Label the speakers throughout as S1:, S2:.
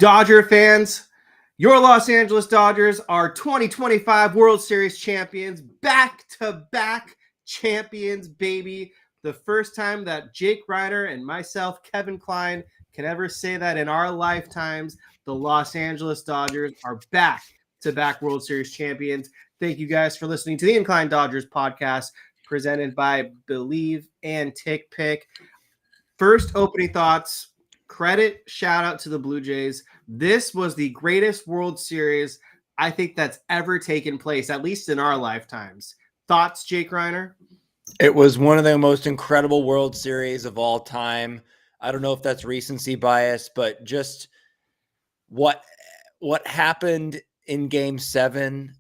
S1: Dodger fans, your Los Angeles Dodgers are 2025 World Series champions, back-to-back champions, baby. The first time that Jake Reiner and myself, Kevin Klein, can ever say that in our lifetimes. The Los Angeles Dodgers are back-to-back World Series champions. Thank you guys for listening to the Incline Dodgers podcast presented by Believe and Tick Pick. First opening thoughts. Credit, shout out to the Blue Jays. This was the greatest World Series I think that's ever taken place, at least in our lifetimes. Thoughts, Jake Reiner?
S2: It was one of the most incredible World Series of all time. I don't know if that's recency bias, but just what happened in Game 7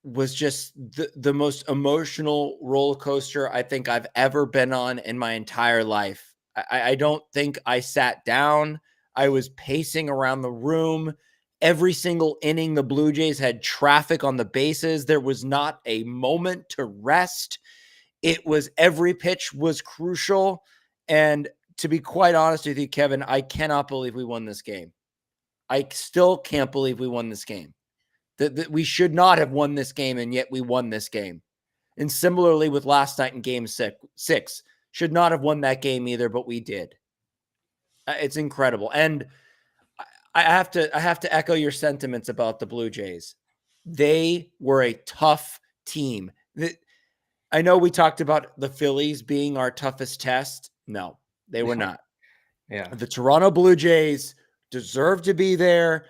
S2: was just the most emotional roller coaster I think I've ever been on in my entire life. I don't think I sat down. I was pacing around the room. Every single inning, the Blue Jays had traffic on the bases. There was not a moment to rest. It was every pitch was crucial. And to be quite honest with you, Kevin, I cannot believe we won this game. I still can't believe we won this game. That we should not have won this game, and yet we won this game. And similarly with last night in Game 6, should not have won that game either, but we did. It's incredible. And I have to echo your sentiments about the Blue Jays. They were a tough team. I know we talked about the Phillies being our toughest test. No, they were not.
S1: Yeah.
S2: The Toronto Blue Jays deserved to be there.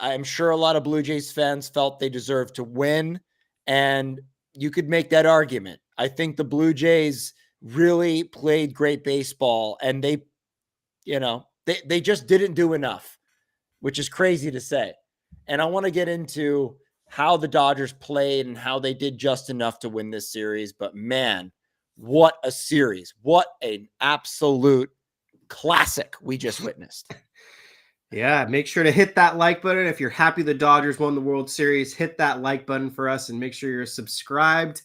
S2: I'm sure a lot of Blue Jays fans felt they deserved to win, and you could make that argument. I think the Blue Jays really played great baseball, and they just didn't do enough, which is crazy to say. And I want to get into how the Dodgers played and how they did just enough to win this series. But man, what a series. What an absolute classic we just witnessed.
S1: Yeah, make sure to hit that like button. If you're happy the Dodgers won the World Series, hit that like button for us and make sure you're subscribed.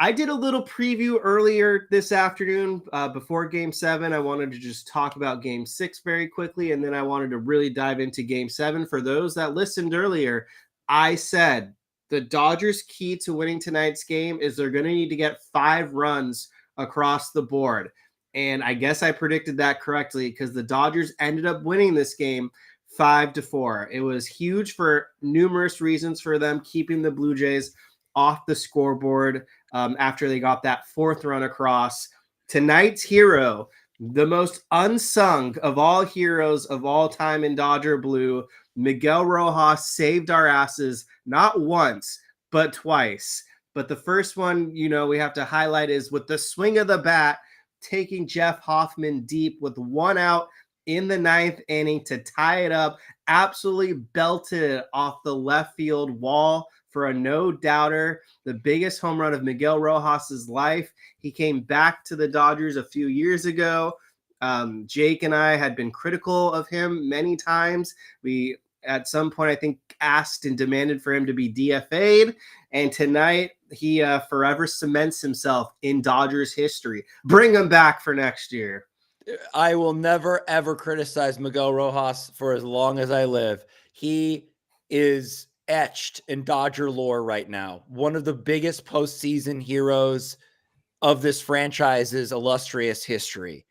S1: I did a little preview earlier this afternoon before Game 7. I wanted to just talk about Game 6 very quickly, and then I wanted to really dive into Game 7. For those that listened earlier, I said the Dodgers' key to winning tonight's game is they're going to need to get 5 runs across the board. And I guess I predicted that correctly because the Dodgers ended up winning this game 5-4. It was huge for numerous reasons for them, keeping the Blue Jays off the scoreboard after they got that 4th run across. Tonight's hero, the most unsung of all heroes of all time in Dodger Blue, Miguel Rojas, saved our asses not once, but twice. But the first one, we have to highlight is with the swing of the bat, taking Jeff Hoffman deep with 1 out in the 9th inning to tie it up. Absolutely belted it off the left field wall for a no-doubter, the biggest home run of Miguel Rojas's life. He came back to the Dodgers a few years ago. Jake and I had been critical of him many times. We, at some point, I think, asked and demanded for him to be DFA'd. And tonight, he forever cements himself in Dodgers history. Bring him back for next year.
S2: I will never, ever criticize Miguel Rojas for as long as I live. He is etched in Dodger lore right now. One of the biggest postseason heroes of this franchise's illustrious history.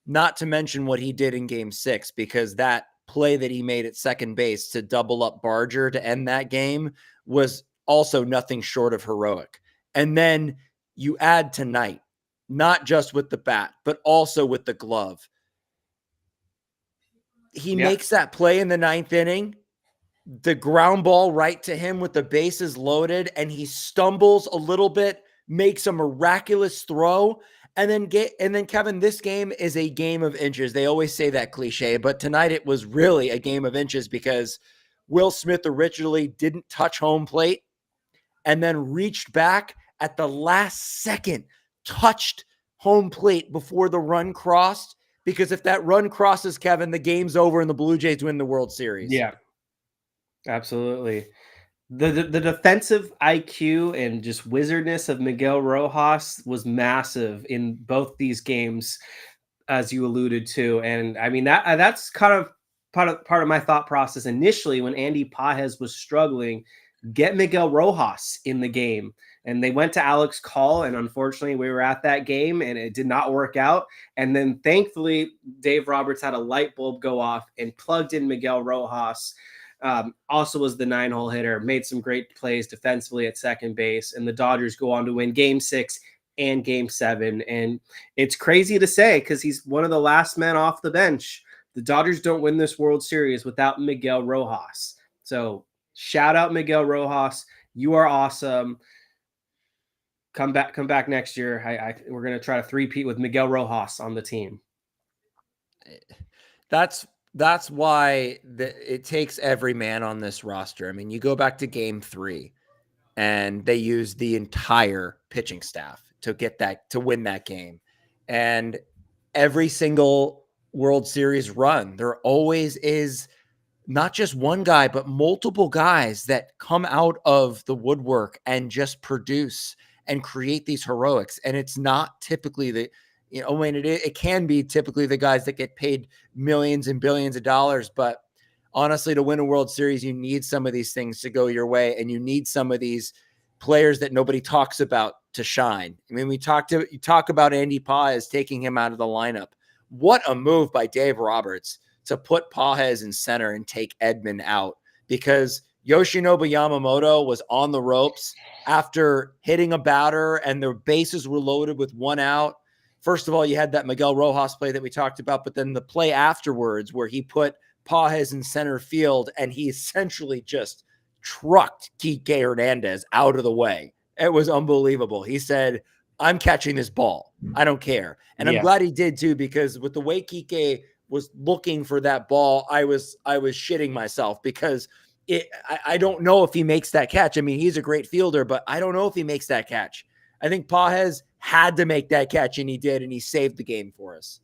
S2: Not to mention what he did in Game 6, because that play that he made at second base to double up Barger to end that game was also nothing short of heroic. And then you add tonight, not just with the bat, but also with the glove. He makes that play in the 9th inning, the ground ball right to him with the bases loaded, and he stumbles a little bit, makes a miraculous throw. And then Kevin, this game is a game of inches. They always say that cliche, but tonight it was really a game of inches because Will Smith originally didn't touch home plate and then reached back at the last second, touched home plate before the run crossed. Because if that run crosses, Kevin, the game's over and the Blue Jays win the World Series.
S1: Yeah, absolutely. The defensive IQ and just wizardness of Miguel Rojas was massive in both these games, as you alluded to. And I mean, that's kind of part of my thought process initially when Andy Pages was struggling, get Miguel Rojas in the game. And they went to Alex Call, and unfortunately we were at that game and it did not work out. And then thankfully Dave Roberts had a light bulb go off and plugged in Miguel Rojas. Also was the 9-hole hitter, made some great plays defensively at second base, and the Dodgers go on to win Game 6 and Game 7. And it's crazy to say because he's one of the last men off the bench. The Dodgers don't win this World Series without Miguel Rojas. So shout out Miguel Rojas. You are awesome. Come back next year. We're going to try to three-peat with Miguel Rojas on the team.
S2: That's why it takes every man on this roster. I mean, you go back to Game 3 and they use the entire pitching staff to win that game. And every single World Series run, there always is not just one guy, but multiple guys that come out of the woodwork and just produce and create these heroics. And it's not typically it can be typically the guys that get paid millions and billions of dollars. But honestly, to win a World Series, you need some of these things to go your way. And you need some of these players that nobody talks about to shine. I mean, you talk about Andy Pages taking him out of the lineup. What a move by Dave Roberts to put Pages in center and take Edman out, because Yoshinobu Yamamoto was on the ropes after hitting a batter and the bases were loaded with one out. First of all, you had that Miguel Rojas play that we talked about, but then the play afterwards where he put Pages in center field and he essentially just trucked Kike Hernandez out of the way. It was unbelievable. He said, I'm catching this ball. I don't care. And I'm glad he did too, because with the way Kike was looking for that ball, I was shitting myself, because I don't know if he makes that catch. I mean, he's a great fielder, but I don't know if he makes that catch. I think Pages had to make that catch, and he did, and he saved the game for us.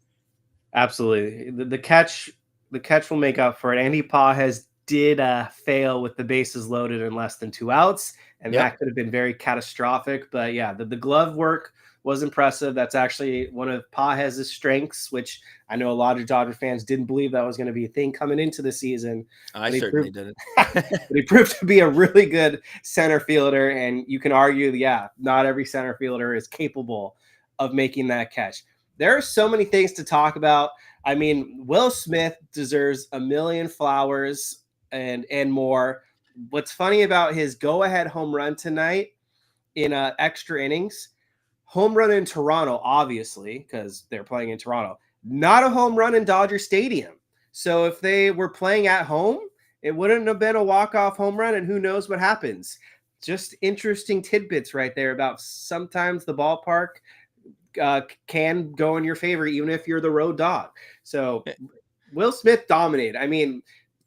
S1: Absolutely. The catch will make up for it. Andy Pages did fail with the bases loaded and less than 2 outs, and that could have been very catastrophic. But yeah, the glove work was impressive. That's actually one of Pages' strengths, which I know a lot of Dodger fans didn't believe that was going to be a thing coming into the season.
S2: I certainly didn't.
S1: But he proved to be a really good center fielder, and you can argue, not every center fielder is capable of making that catch. There are so many things to talk about. I mean, Will Smith deserves a million flowers and more. What's funny about his go-ahead home run tonight in extra innings, home run in Toronto, obviously, because they're playing in Toronto, not a home run in Dodger Stadium. So if they were playing at home, it wouldn't have been a walk-off home run, and who knows what happens. Just interesting tidbits right there about sometimes the ballpark can go in your favor, even if you're the road dog. So Will Smith dominated. I mean,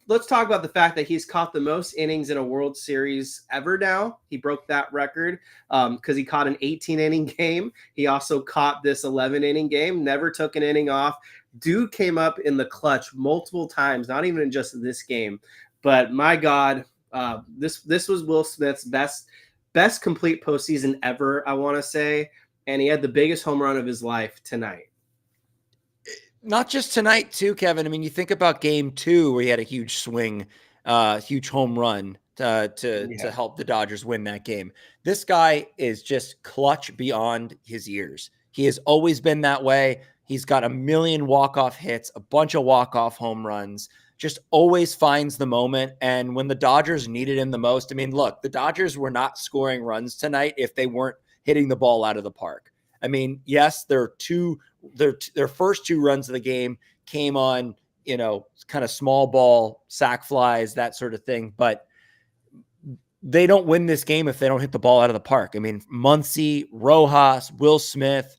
S1: let's talk about the fact that he's caught the most innings in a World Series ever now. He broke that record because he caught an 18-inning game. He also caught this 11-inning game, never took an inning off. Dude came up in the clutch multiple times, not even in just this game. But my God, this was Will Smith's best complete postseason ever, I want to say. And he had the biggest home run of his life tonight.
S2: Not just tonight, too, Kevin. I mean, you think about Game 2 where he had a huge swing, huge home run to help the Dodgers win that game. This guy is just clutch beyond his years. He has always been that way. He's got a million walk-off hits, a bunch of walk-off home runs, just always finds the moment. And when the Dodgers needed him the most, I mean, look, the Dodgers were not scoring runs tonight if they weren't hitting the ball out of the park. I mean, yes, their first 2 runs of the game came on, kind of small ball, sac flies, that sort of thing. But they don't win this game if they don't hit the ball out of the park. I mean, Muncy, Rojas, Will Smith,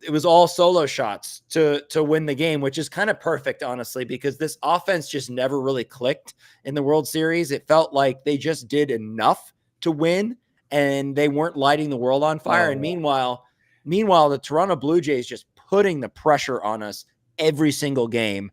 S2: it was all solo shots to win the game, which is kind of perfect, honestly, because this offense just never really clicked in the World Series. It felt like they just did enough to win, and they weren't lighting the world on fire. And meanwhile, the Toronto Blue Jays just putting the pressure on us every single game.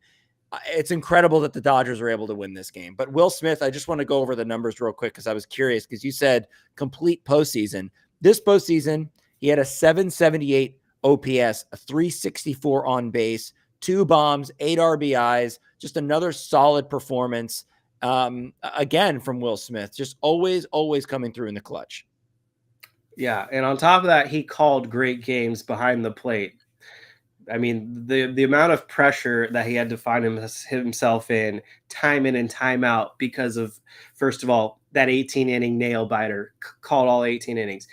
S2: It's incredible that the Dodgers were able to win this game. But Will Smith, I just want to go over the numbers real quick because I was curious, because you said complete postseason. This postseason, he had a 778 OPS, a 364 on base, 2 bombs, 8 RBIs, just another solid performance. Again, from Will Smith, just always coming through in the clutch.
S1: Yeah, and on top of that, he called great games behind the plate. I mean, the amount of pressure that he had to find himself in and time out because of, first of all, that 18 inning nail biter, called all 18 innings.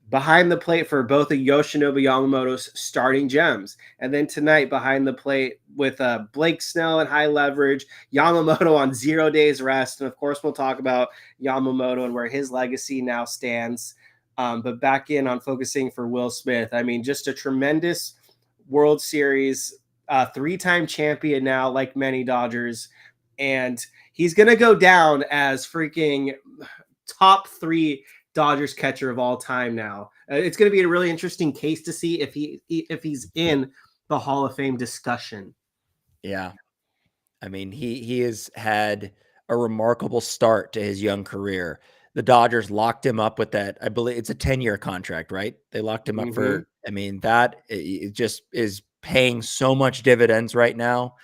S1: Behind the plate for both of Yoshinobu Yamamoto's starting gems. And then tonight behind the plate with Blake Snell and high leverage, Yamamoto on 0 days rest. And of course, we'll talk about Yamamoto and where his legacy now stands. But back in on focusing for Will Smith. I mean, just a tremendous World Series, 3-time champion now, like many Dodgers. And he's going to go down as freaking top 3 Dodgers catcher of all time now. It's going to be a really interesting case to see if he's in the Hall of Fame discussion.
S2: Yeah. I mean, he has had a remarkable start to his young career. The Dodgers locked him up with that. I believe it's a 10-year contract, right? They locked him up for, I mean, that it just is paying so much dividends right now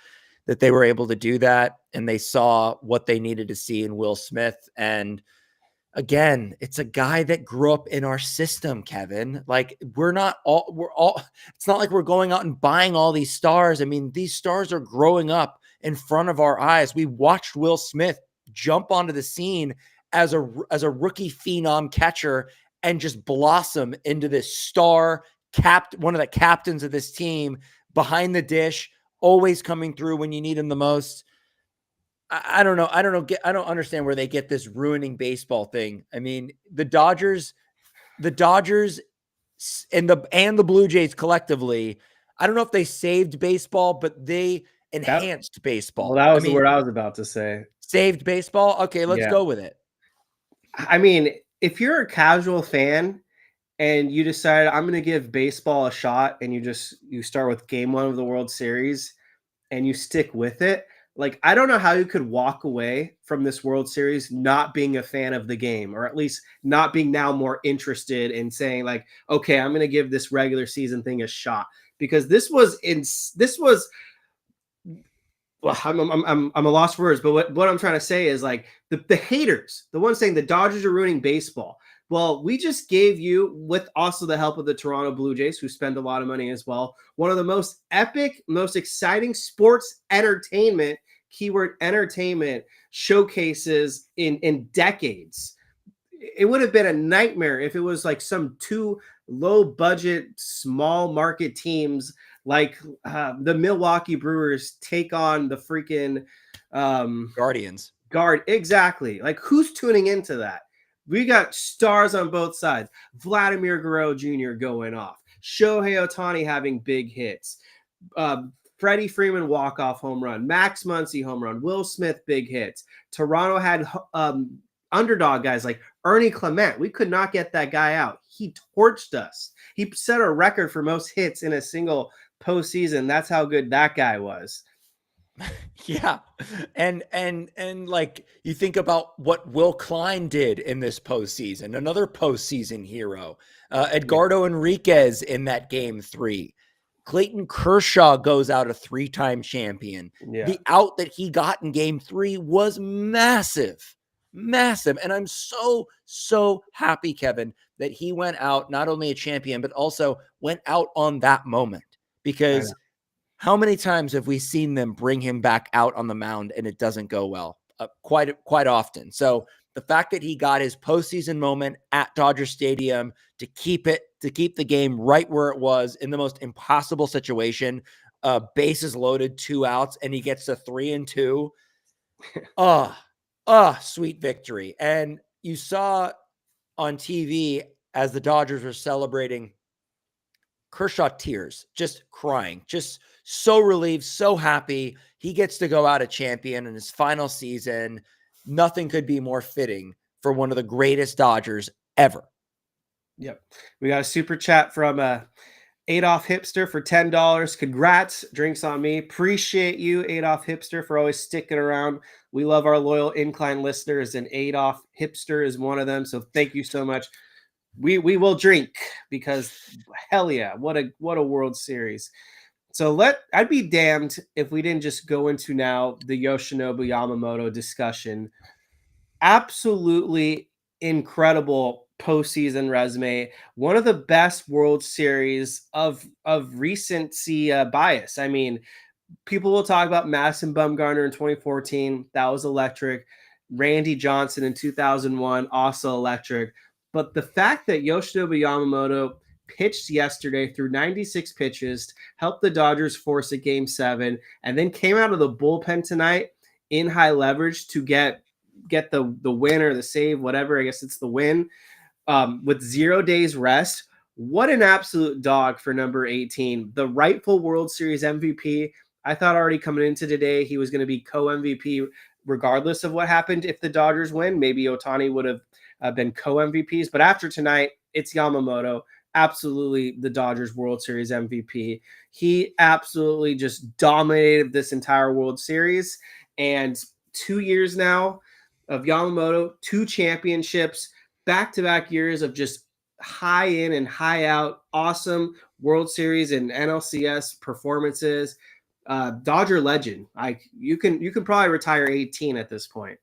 S2: that they were able to do that. And they saw what they needed to see in Will Smith. And again, it's a guy that grew up in our system, Kevin. Like we're all, it's not like we're going out and buying all these stars. I mean, these stars are growing up in front of our eyes. We watched Will Smith jump onto the scene as a rookie phenom catcher and just blossom into this star one of the captains of this team, behind the dish, always coming through when you need him the most. I don't know. I don't understand where they get this ruining baseball thing. I mean, the Dodgers and the Blue Jays collectively, I don't know if they saved baseball, but they enhanced baseball.
S1: Well, that was the word I was about to say.
S2: Saved baseball. Okay, let's go with it.
S1: I mean, if you're a casual fan and you decide I'm going to give baseball a shot and you start with game 1 of the World Series and you stick with it, like, I don't know how you could walk away from this World Series not being a fan of the game, or at least not being now more interested in saying like, okay, I'm going to give this regular season thing a shot, because this was well, I'm a lost for words, but what I'm trying to say is like the haters, the ones saying the Dodgers are ruining baseball. Well, we just gave you, with also the help of the Toronto Blue Jays, who spend a lot of money as well, one of the most epic, most exciting sports entertainment, keyword entertainment, showcases in decades. It would have been a nightmare if it was like some 2 low budget, small market teams like the Milwaukee Brewers take on the freaking
S2: Guardians.
S1: Exactly. Like, who's tuning into that? We got stars on both sides. Vladimir Guerrero Jr. going off. Shohei Otani having big hits. Freddie Freeman walk-off home run. Max Muncy home run. Will Smith big hits. Toronto had underdog guys like Ernie Clement. We could not get that guy out. He torched us. He set a record for most hits in a single postseason. That's how good that guy was.
S2: Yeah. And like, you think about what Will Klein did in this postseason, another postseason hero, Edgardo Enriquez in that game 3, Clayton Kershaw goes out a 3-time champion. Yeah. The out that he got in game 3 was massive. And I'm so happy, Kevin, that he went out not only a champion, but also went out on that moment, because how many times have we seen them bring him back out on the mound and it doesn't go well? Quite often. So the fact that he got his postseason moment at Dodger Stadium to keep the game right where it was in the most impossible situation, bases loaded, 2 outs, and he gets to 3-2. Sweet victory. And you saw on TV as the Dodgers were celebrating, Kershaw tears, just crying, just so relieved, so happy. He gets to go out a champion in his final season. Nothing could be more fitting for one of the greatest Dodgers ever.
S1: Yep. We got a super chat from Adolf Hipster for $10. Congrats. Drinks on me. Appreciate you, Adolf Hipster, for always sticking around. We love our loyal Incline listeners, and Adolf Hipster is one of them. So thank you so much. We will drink, because hell yeah, what a World Series. So I'd be damned if we didn't just go into now the Yoshinobu Yamamoto discussion. Absolutely incredible postseason resume. One of the best World Series of recency bias. I mean, people will talk about Madison Bumgarner in 2014. That was electric. Randy Johnson in 2001, also electric. But the fact that Yoshinobu Yamamoto pitched yesterday through 96 pitches, helped the Dodgers force a game 7, and then came out of the bullpen tonight in high leverage to get the win or the save, whatever. I guess it's the win with 0 days rest. What an absolute dog for number 18, the rightful World Series MVP. I thought already coming into today he was going to be co-MVP regardless of what happened. If the Dodgers win, maybe Otani would have been co-MVPs. But after tonight, it's Yamamoto, absolutely the Dodgers World Series MVP. He absolutely just dominated this entire World Series. And 2 years now of Yamamoto, 2 championships, back-to-back years of just high in and high out, awesome World Series and NLCS performances. Dodger legend. You can probably retire 18 at this point.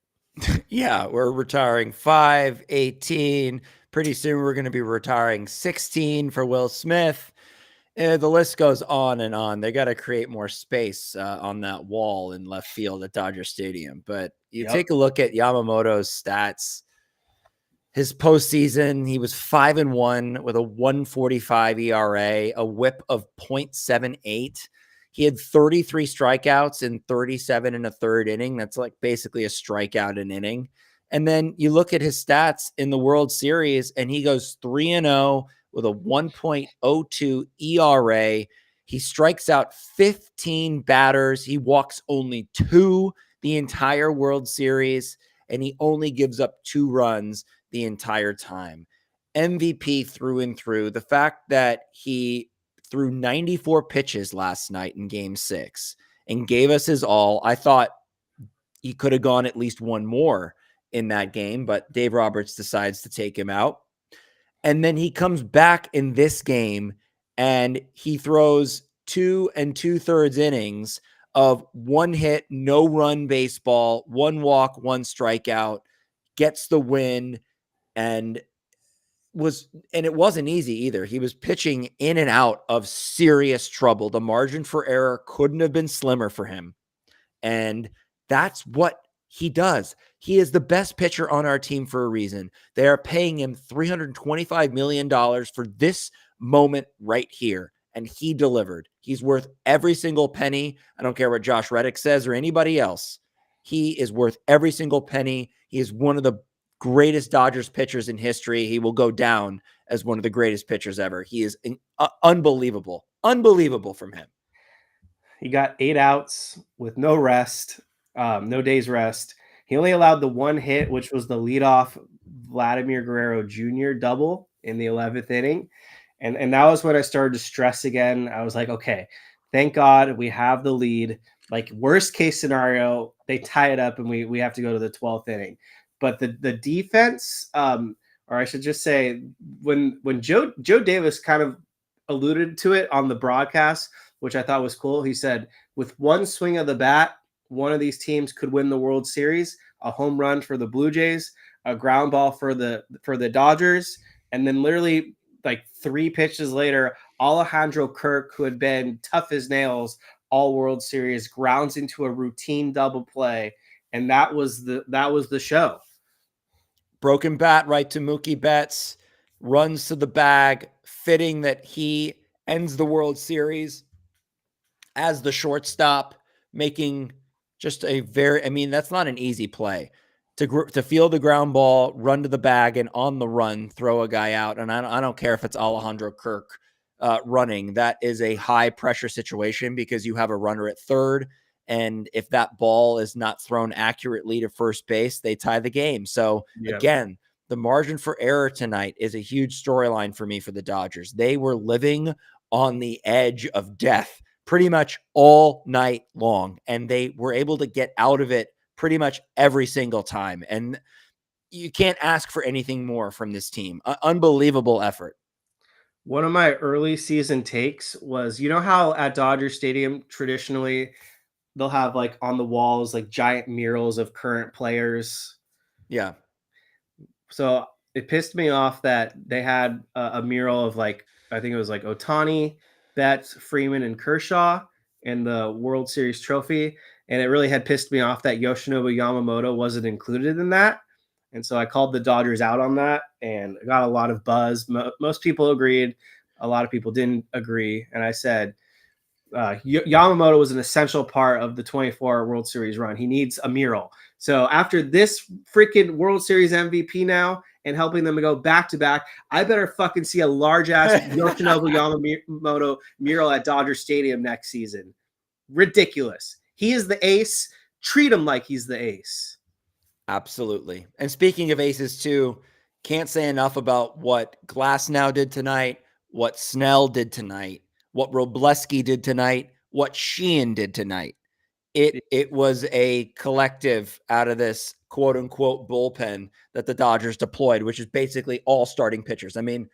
S2: Yeah, we're retiring 5, 18. Pretty soon we're going to be retiring 16 for Will Smith. The list goes on and on. They got to create more space on that wall in left field at Dodger Stadium. But you take a look at Yamamoto's stats. His postseason, he was 5-1 with a 1.45 ERA, a WHIP of 0.78. He had 33 strikeouts in 37 and a third inning. That's like basically a strikeout an inning. And then you look at his stats in the World Series, and he goes 3-0 with a 1.02 ERA. He strikes out 15 batters. He walks only 2 the entire World Series, and he only gives up 2 runs the entire time. MVP through and through. The fact that he threw 94 pitches last night in game 6 and gave us his all. I thought he could have gone at least one more in that game, but Dave Roberts decides to take him out. And then he comes back in this game and he throws 2 2/3 innings of 1 hit, no run baseball, 1 walk, 1 strikeout, gets the win. And it wasn't easy either. He was pitching in and out of serious trouble. The margin for error couldn't have been slimmer for him. And that's what he does. He is the best pitcher on our team for a reason. They are paying him $325 million for this moment right here. And he delivered. He's worth every single penny. I don't care what Josh Reddick says or anybody else. He is worth every single penny. He is one of the greatest Dodgers pitchers in history. He will go down as one of the greatest pitchers ever. He is unbelievable. Unbelievable from him.
S1: He got 8 outs with no rest, no days rest. He only allowed the 1 hit, which was the leadoff Vladimir Guerrero Jr. double in the 11th inning. And that was when I started to stress again. I was like, okay, thank God we have the lead. Like, worst case scenario, they tie it up and we have to go to the 12th inning. But the defense, or I should just say, when Joe Davis kind of alluded to it on the broadcast, which I thought was cool, he said, with one swing of the bat, one of these teams could win the World Series. A home run for the Blue Jays, a ground ball for the Dodgers, and then literally like 3 pitches later, Alejandro Kirk, who had been tough as nails all World Series, grounds into a routine double play, and that was the show.
S2: Broken bat right to Mookie Betts, runs to the bag, fitting that he ends the World Series as the shortstop, making just a very, I mean, that's not an easy play. To feel the ground ball, run to the bag, and on the run, throw a guy out. And I don't care if it's Alejandro Kirk running. That is a high-pressure situation because you have a runner at third, and if that ball is not thrown accurately to first base, they tie the game. So, again, the margin for error tonight is a huge storyline for me for the Dodgers. They were living on the edge of death pretty much all night long, and they were able to get out of it pretty much every single time. And you can't ask for anything more from this team. Unbelievable effort.
S1: One of my early season takes was, you know how at Dodger Stadium traditionally they'll have like on the walls like giant murals of current players.
S2: Yeah.
S1: So it pissed me off that they had a mural of like, I think it was like Otani, Betts, Freeman, and Kershaw in the World Series trophy. And it really had pissed me off that Yoshinobu Yamamoto wasn't included in that. And so I called the Dodgers out on that and got a lot of buzz. Most people agreed. A lot of people didn't agree. And I said, Yamamoto was an essential part of the 24 World Series run. He needs a mural. So after this freaking World Series MVP now and helping them to go back to back, I better fucking see a large ass Yoshinobu Yamamoto mural at Dodger Stadium next season. Ridiculous. He is the ace. Treat him like he's the ace.
S2: Absolutely. And speaking of aces too, can't say enough about what Glasnow did tonight, what Snell did tonight, what Robleski did tonight, what Sheehan did tonight. It was a collective out of this quote unquote bullpen that the Dodgers deployed, which is basically all starting pitchers. I mean,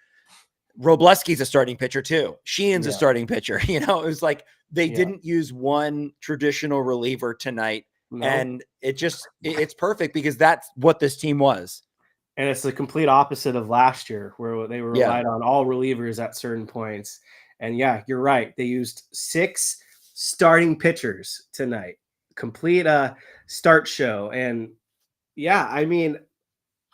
S2: Robleski's a starting pitcher too. Sheehan's a starting pitcher. You know, it was like they didn't use one traditional reliever tonight.
S1: No.
S2: And it's perfect because that's what this team was.
S1: And it's the complete opposite of last year where they were relied on all relievers at certain points. And yeah, you're right. They used 6 starting pitchers tonight. Complete start show. And yeah, I mean,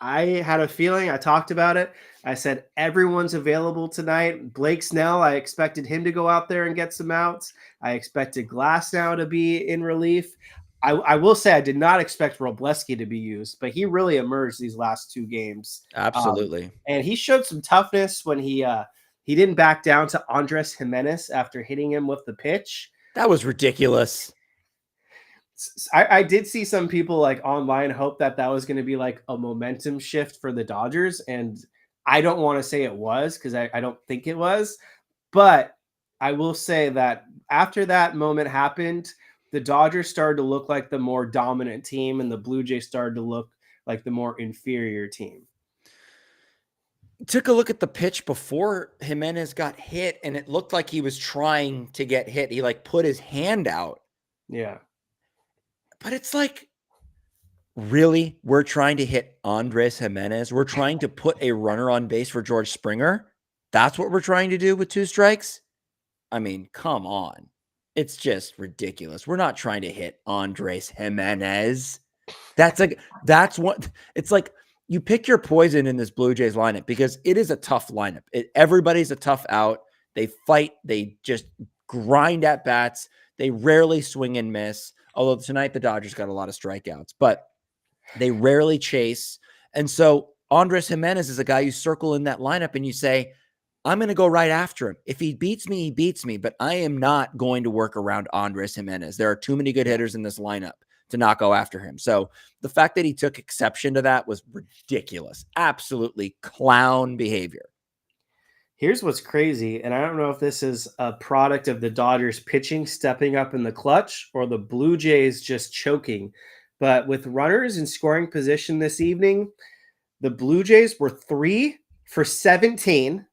S1: I had a feeling. I talked about it. I said everyone's available tonight. Blake Snell, I expected him to go out there and get some outs. I expected Glasnow to be in relief. I will say I did not expect Robleski to be used, but he really emerged these last 2 games.
S2: Absolutely.
S1: And he showed some toughness when he didn't back down to Andres Jimenez after hitting him with the pitch.
S2: That was ridiculous.
S1: I did see some people like online hope that was going to be like a momentum shift for the Dodgers. And I don't want to say it was because I don't think it was. But I will say that after that moment happened, the Dodgers started to look like the more dominant team and the Blue Jays started to look like the more inferior team.
S2: Took a look at the pitch before Jimenez got hit and it looked like he was trying to get hit. He like put his hand out.
S1: Yeah.
S2: But it's like, really? We're trying to hit Andres Jimenez. We're trying to put a runner on base for George Springer. That's what we're trying to do with 2 strikes. I mean, come on. It's just ridiculous. We're not trying to hit Andres Jimenez. That's what it's like. You pick your poison in this Blue Jays lineup because it is a tough lineup. Everybody's a tough out. They fight. They just grind at bats. They rarely swing and miss. Although tonight the Dodgers got a lot of strikeouts, but they rarely chase. And so Andres Jimenez is a guy you circle in that lineup and you say, I'm going to go right after him. If he beats me, he beats me, but I am not going to work around Andres Jimenez. There are too many good hitters in this lineup to not go after him. So the fact that he took exception to that was ridiculous. Absolutely clown behavior.
S1: Here's what's crazy, and I don't know if this is a product of the Dodgers pitching stepping up in the clutch or the Blue Jays just choking, but with runners in scoring position this evening, the Blue Jays were 3 for 17,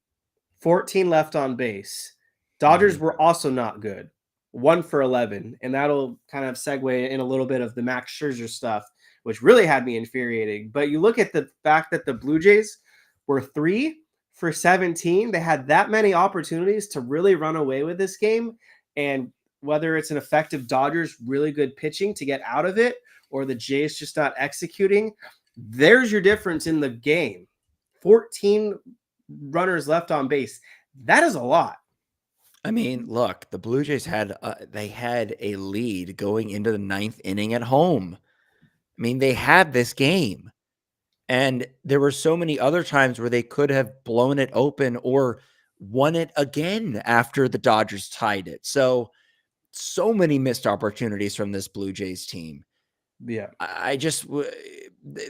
S1: 14 left on base. Dodgers were also not good, 1 for 11, and that'll kind of segue in a little bit of the Max Scherzer stuff, which really had me infuriating. But you look at the fact that the Blue Jays were 3 for 17. They had that many opportunities to really run away with this game. And whether it's an effective Dodgers really good pitching to get out of it or the Jays just not executing, there's your difference in the game. 14 runners left on base. That is a lot.
S2: I mean, look, the Blue Jays had a lead going into the 9th inning at home. I mean, they had this game. And there were so many other times where they could have blown it open or won it again after the Dodgers tied it. So many missed opportunities from this Blue Jays team.
S1: Yeah.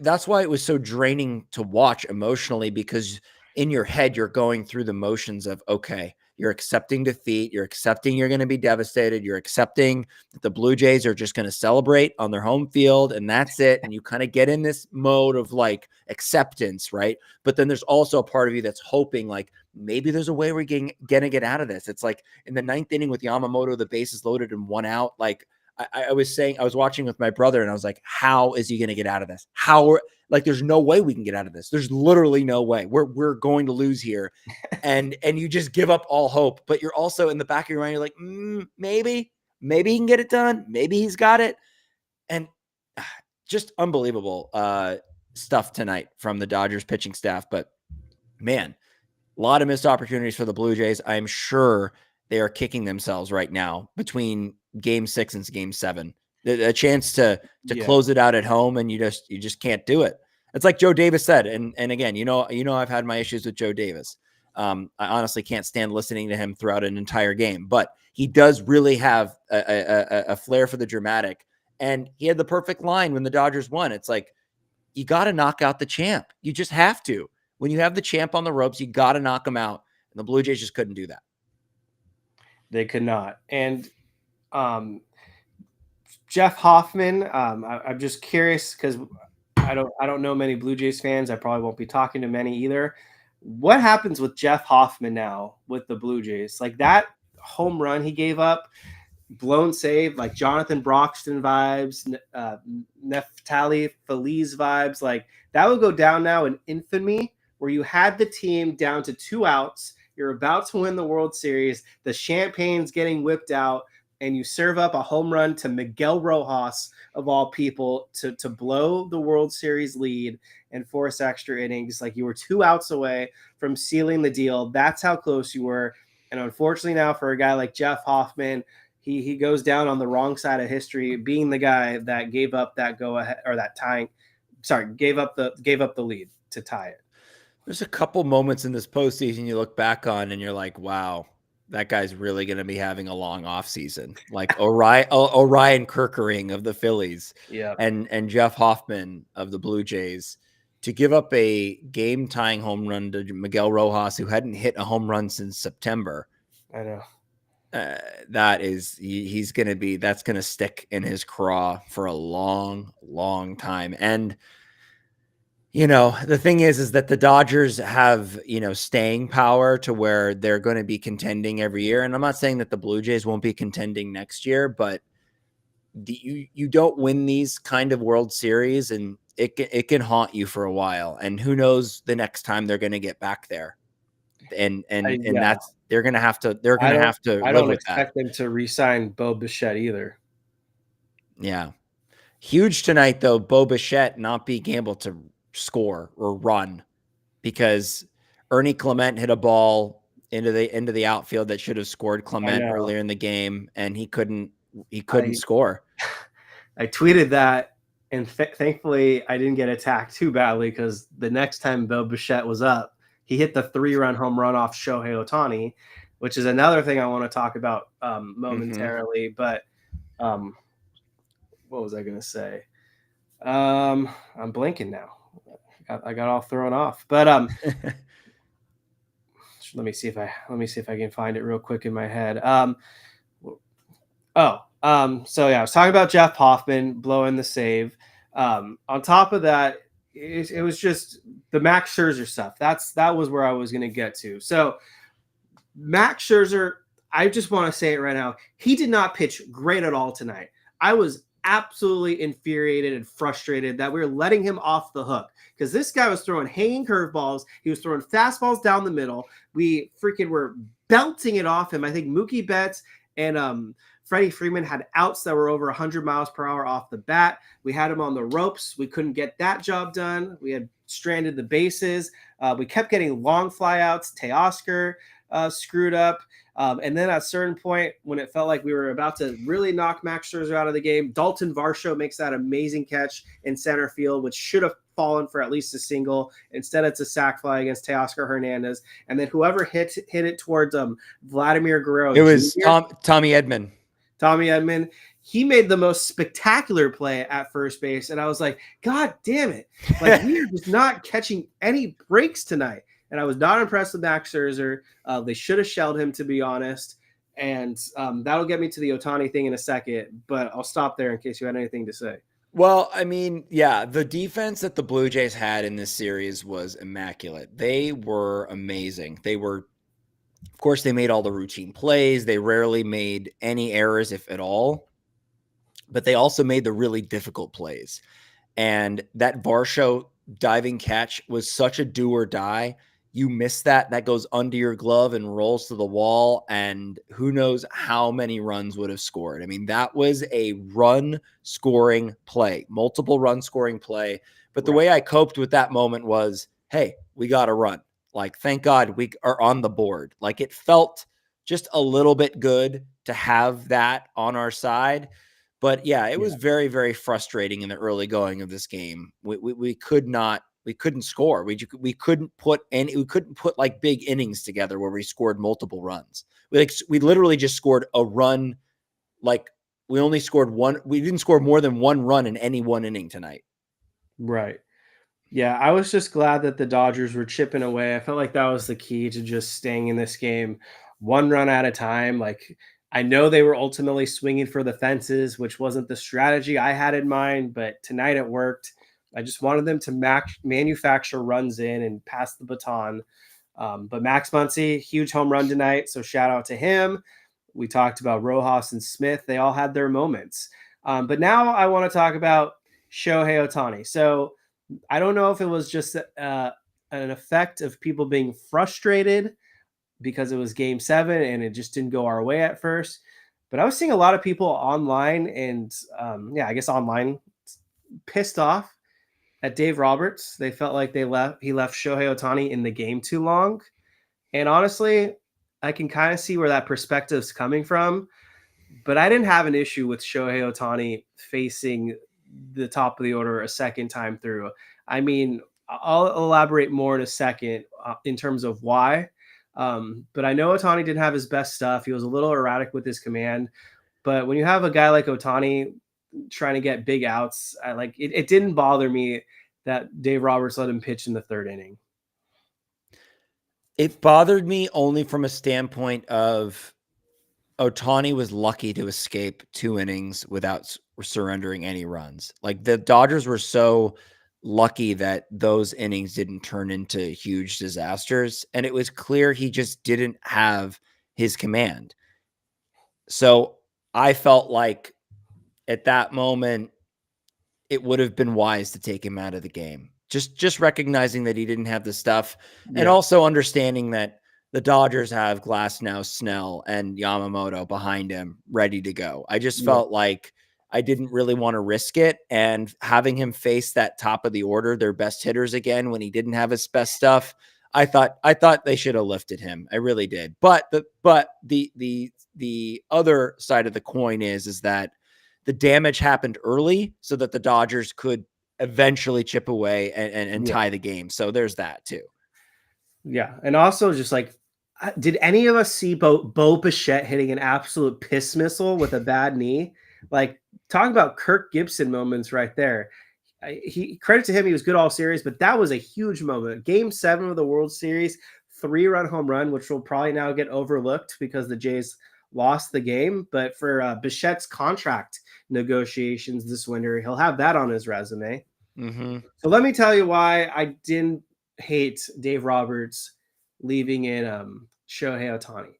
S2: That's why it was so draining to watch emotionally, because in your head, you're going through the motions of, okay, You're accepting defeat. You're accepting you're going to be devastated. You're accepting that the Blue Jays are just going to celebrate on their home field, and that's it. And you kind of get in this mode of like acceptance, right? But then there's also a part of you that's hoping like maybe there's a way we're going to get out of this. It's like in the 9th inning with Yamamoto, the bases loaded and 1 out. Like I was saying, I was watching with my brother and I was like, how is he going to get out of this? Like, there's no way we can get out of this. There's literally no way. We're going to lose here. And you just give up all hope, but you're also in the back of your mind, you're like, maybe he can get it done. Maybe he's got it. And just unbelievable stuff tonight from the Dodgers pitching staff. But man, a lot of missed opportunities for the Blue Jays. I'm sure they are kicking themselves right now between Game 6 and Game 7. A chance to close it out at home, and you just can't do it. It's like Joe Davis said, and again, I've had my issues with Joe Davis. I honestly can't stand listening to him throughout an entire game, but he does really have a flair for the dramatic. And he had the perfect line when the Dodgers won. It's like, you got to knock out the champ. You just have to. When you have the champ on the ropes, you got to knock him out. And the Blue Jays just couldn't do that.
S1: They could not. And Jeff Hoffman, I'm just curious because I don't know many Blue Jays fans. I probably won't be talking to many either. What happens with Jeff Hoffman now with the Blue Jays? Like that home run he gave up, blown save, like Jonathan Broxton vibes, Neftali Feliz vibes. Like that would go down now in infamy, where you had the team down to 2 outs. You're about to win the World Series. The champagne's getting whipped out, and you serve up a home run to Miguel Rojas, of all people, to blow the World Series lead and force extra innings. Like you were 2 outs away from sealing the deal. That's how close you were. And unfortunately now for a guy like Jeff Hoffman, he goes down on the wrong side of history, being the guy that gave up that go ahead, or that tying. Sorry, gave up the lead to tie it.
S2: There's a couple moments in this postseason you look back on and you're like, wow, that guy's really going to be having a long offseason. Like Orion Kerkering of the Phillies, and Jeff Hoffman of the Blue Jays, to give up a game-tying home run to Miguel Rojas, who hadn't hit a home run since September.
S1: I know.
S2: That's going to stick in his craw for a long, long time. And the thing is that the Dodgers have, staying power to where they're going to be contending every year. And I'm not saying that the Blue Jays won't be contending next year, but you don't win these kind of World Series and it can haunt you for a while. And who knows the next time they're going to get back there. And that's, they're going to have to live with that.
S1: I don't expect them to re-sign Bo Bichette either.
S2: Yeah. Huge tonight though, Bo Bichette not being able to score or run, because Ernie Clement hit a ball into the outfield that should have scored Clement earlier in the game, and he couldn't score.
S1: I tweeted that, and thankfully I didn't get attacked too badly, because the next time Bo Bichette was up, he hit the 3-run home run off Shohei Otani, which is another thing I want to talk about momentarily. But what was I going to say? I'm blanking now. I got all thrown off. But let me see if I can find it real quick in my head. So yeah, I was talking about Jeff Hoffman blowing the save. On top of that, it was just the Max Scherzer stuff. That was where I was going to get to. So Max Scherzer, I just want to say it right now, he did not pitch great at all tonight. I was absolutely infuriated and frustrated that we were letting him off the hook, because this guy was throwing hanging curveballs. He was throwing fastballs down the middle. We freaking were belting it off him. I think Mookie Betts and Freddie Freeman had outs that were over 100 miles per hour off the bat. We had him on the ropes. We couldn't get that job done. We had stranded the bases. We kept getting long flyouts. Teoscar screwed up. And then at a certain point, when it felt like we were about to really knock Max Scherzer out of the game, Dalton Varsho makes that amazing catch in center field, which should have fallen for at least a single. Instead, it's a sac fly against Teoscar Hernandez. And then whoever hit it towards Vladimir Guerrero.
S2: It was Tommy Edman.
S1: Tommy Edman. He made the most spectacular play at first base. And I was like, God damn it. Like, we are just not catching any breaks tonight. And I was not impressed with Max Scherzer. They should have shelled him, to be honest. And that'll get me to the Otani thing in a second, but I'll stop there in case you had anything to say.
S2: Well, I mean, yeah, the defense that the Blue Jays had in this series was immaculate. They were amazing. Of course, they made all the routine plays. They rarely made any errors, if at all, but they also made the really difficult plays. And that Varsho diving catch was such a do or die. You miss that goes under your glove and rolls to the wall, and who knows how many runs would have scored. I mean, that was a run scoring play, multiple run scoring play. But the way I coped with that moment was, hey, we got to run. Like, thank God we are on the board. Like, it felt just a little bit good to have that on our side. But yeah, it was very, very frustrating in the early going of this game. We couldn't score. We couldn't put like big innings together where we scored multiple runs. We literally just scored a run. Like, we only scored one. We didn't score more than one run in any one inning tonight.
S1: Right. Yeah, I was just glad that the Dodgers were chipping away. I felt like that was the key to just staying in this game, one run at a time. Like, I know they were ultimately swinging for the fences, which wasn't the strategy I had in mind, but tonight it worked. I just wanted them to manufacture runs in and pass the baton. But Max Muncy, huge home run tonight, so shout out to him. We talked about Rojas and Smith. They all had their moments. But now I want to talk about Shohei Otani. So I don't know if it was just an effect of people being frustrated because it was game 7 and it just didn't go our way at first. But I was seeing a lot of people online and I guess online pissed off at Dave Roberts. They felt like he left Shohei Otani in the game too long. And honestly, I can kind of see where that perspective's coming from. But I didn't have an issue with Shohei Otani facing the top of the order a second time through. I mean, I'll elaborate more in a second in terms of why. But I know Otani didn't have his best stuff. He was a little erratic with his command. But when you have a guy like Otani trying to get big outs, it didn't bother me that Dave Roberts let him pitch in the 3rd inning.
S2: It bothered me only from a standpoint of Otani was lucky to escape 2 innings without surrendering any runs. Like, the Dodgers were so lucky that those innings didn't turn into huge disasters. And it was clear he just didn't have his command. So I felt like at that moment, it would have been wise to take him out of the game. Just recognizing that he didn't have the stuff, and also understanding that the Dodgers have Glasnow, Snell, and Yamamoto behind him ready to go. I just felt like I didn't really want to risk it, and having him face that top of the order, their best hitters again, when he didn't have his best stuff, I thought they should have lifted him. I really did. But the other side of the coin is that the damage happened early so that the Dodgers could eventually chip away and tie the game. So there's that too.
S1: Yeah. And also just like, did any of us see Bo Bichette hitting an absolute piss missile with a bad knee? Like, talk about Kirk Gibson moments right there. Credit to him, he was good all series, but that was a huge moment. Game 7 of the World Series, 3-run home run, which will probably now get overlooked because the Jays lost the game. But for Bichette's contract negotiations this winter, he'll have that on his resume.
S2: Mm-hmm.
S1: So let me tell you why I didn't hate Dave Roberts leaving in Shohei Otani.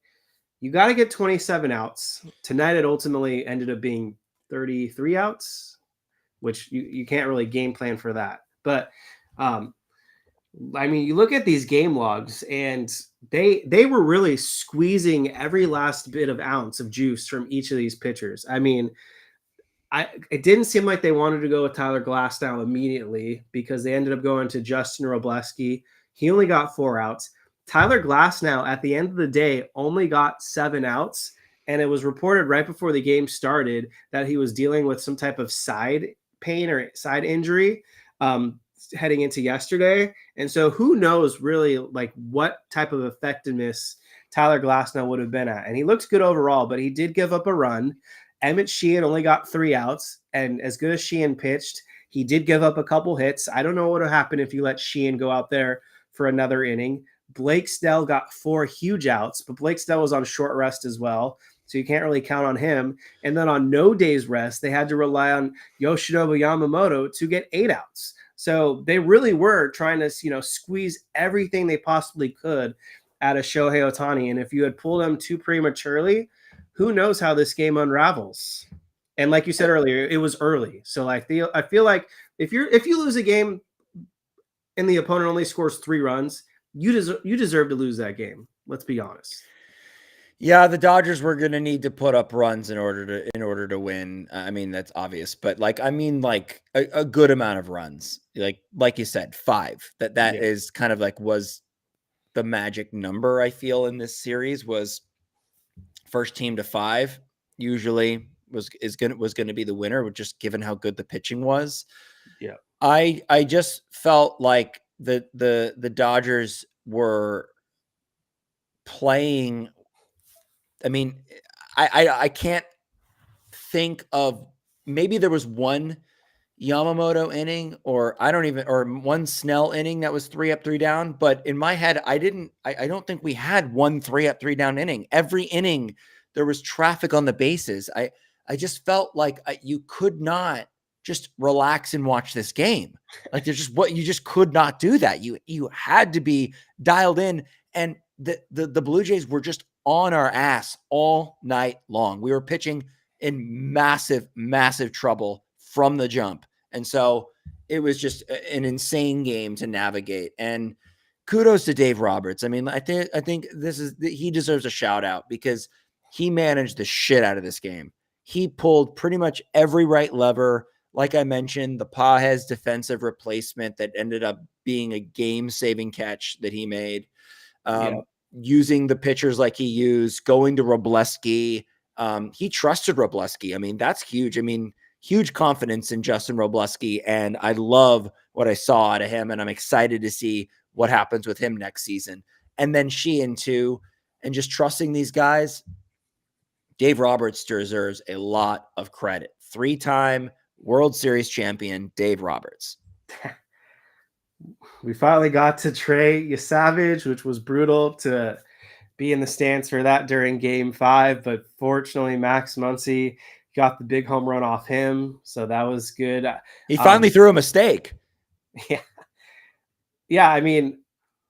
S1: You got to get 27 outs. Tonight it ultimately ended up being 33 outs, which you can't really game plan for that. But I mean, you look at these game logs and they were really squeezing every last bit of ounce of juice from each of these pitchers. I mean, it didn't seem like they wanted to go with Tyler Glasnow immediately because they ended up going to Justin Robleski. He only got 4 outs. Tyler Glasnow, at the end of the day, only got 7 outs. And it was reported right before the game started that he was dealing with some type of side pain or side injury heading into yesterday. And so who knows really like what type of effectiveness Tyler Glasnow would have been at. And he looked good overall, but he did give up a run. Emmett Sheehan only got 3 outs, and as good as Sheehan pitched, he did give up a couple hits. I don't know what would have happened if you let Sheehan go out there for another inning, Blake Snell got 4 huge outs, but Blake Snell was on short rest as well, so you can't really count on him. And then on no days rest, they had to rely on Yoshinobu Yamamoto to get 8 outs. So they really were trying to, squeeze everything they possibly could out of Shohei Otani. And if you had pulled him too prematurely, who knows how this game unravels. And like you said earlier, it was early. So I feel like if you lose a game and the opponent only scores 3 runs, you deserve to lose that game. Let's be honest.
S2: Yeah, the Dodgers were going to need to put up runs in order to win. I mean, that's obvious, but a good amount of runs. Like you said, 5. That is kind of was the magic number, I feel, in this series. Was first team to 5 usually was going to be the winner, just given how good the pitching was.
S1: Yeah.
S2: I just felt like the Dodgers were playing. I mean, I can't think of, maybe there was one Yamamoto inning or one Snell inning that was 3 up, 3 down. But in my head, I don't think we had one 3 up, 3 down inning. Every inning there was traffic on the bases. I just felt like you could not just relax and watch this game. Like you just could not do that. You had to be dialed in, and the Blue Jays were just on our ass all night long. We were pitching in massive, massive trouble from the jump. And so it was just an insane game to navigate. And kudos to Dave Roberts. I mean, I think he deserves a shout out because he managed the shit out of this game. He pulled pretty much every right lever. Like I mentioned, the Pages defensive replacement that ended up being a game-saving catch that he made. Using the pitchers like he used, going to Robleski. He trusted Robleski. I mean, that's huge. I mean, huge confidence in Justin Robleski, and I love what I saw out of him, and I'm excited to see what happens with him next season. And then Sheehan too, and just trusting these guys. Dave Roberts deserves a lot of credit. 3-time World Series champion, Dave Roberts.
S1: We finally got to Trey Yesavage, which was brutal to be in the stands for that during Game 5. But fortunately, Max Muncy got the big home run off him, so that was good.
S2: He finally threw a mistake.
S1: Yeah. I mean,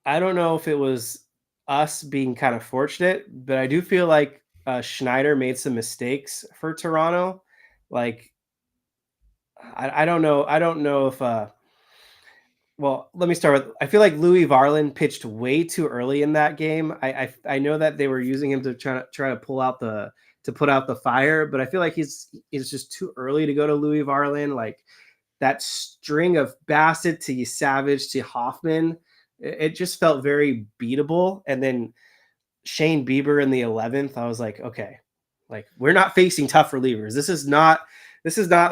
S1: I don't know if it was us being kind of fortunate, but I do feel like Schneider made some mistakes for Toronto. Like, I don't know. I don't know if. Well, let me start with. I feel like Louis Varland pitched way too early in that game. I know that they were using him to try to put out the fire, but I feel like it's just too early to go to Louis Varland. Like that string of Bassett to Savage to Hoffman, it just felt very beatable. And then Shane Bieber in the 11th, I was like, okay, like we're not facing tough relievers. This is not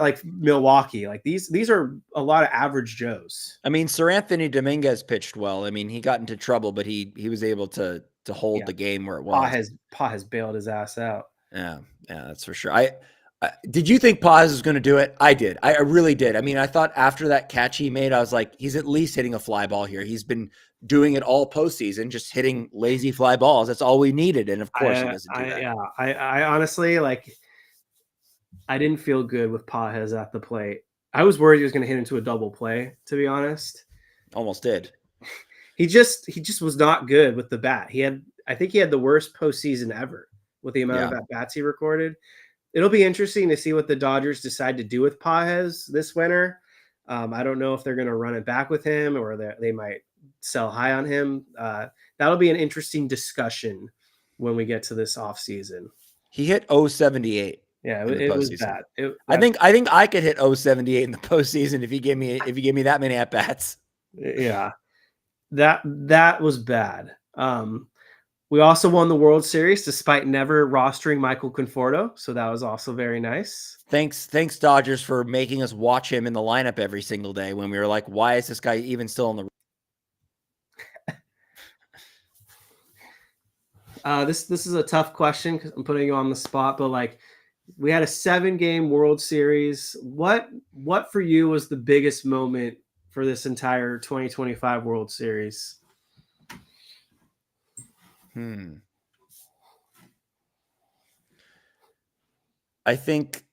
S1: like Milwaukee. Like these are a lot of average Joes.
S2: I mean, Sir Anthony Dominguez pitched well. I mean, he got into trouble, but he was able to hold the game where it was.
S1: Pa has bailed his ass out.
S2: Yeah, that's for sure. Did you think Paz was going to do it? I did. I really did. I mean, I thought after that catch he made, I was like, he's at least hitting a fly ball here. He's been doing it all postseason, just hitting lazy fly balls. That's all we needed. And of course he doesn't do that.
S1: Yeah, I honestly, like, I didn't feel good with Pages at the plate. I was worried he was going to hit into a double play, to be honest.
S2: Almost did.
S1: He just was not good with the bat. I think he had the worst postseason ever with the amount of at-bats he recorded. It'll be interesting to see what the Dodgers decide to do with Pages this winter. I don't know if they're going to run it back with him or they might sell high on him. That'll be an interesting discussion when we get to this offseason.
S2: He hit 078.
S1: Yeah, it was bad.
S2: I think I could hit 078 in the postseason if you gave me that many at bats.
S1: Yeah, that was bad. We also won the World Series despite never rostering Michael Conforto, so that was also very nice.
S2: Thanks Dodgers for making us watch him in the lineup every single day when we were like, why is this guy even still on
S1: the This is a tough question because I'm putting you on the spot, but like we had a 7-game World Series. What for you was the biggest moment for this entire 2025 World Series?
S2: I think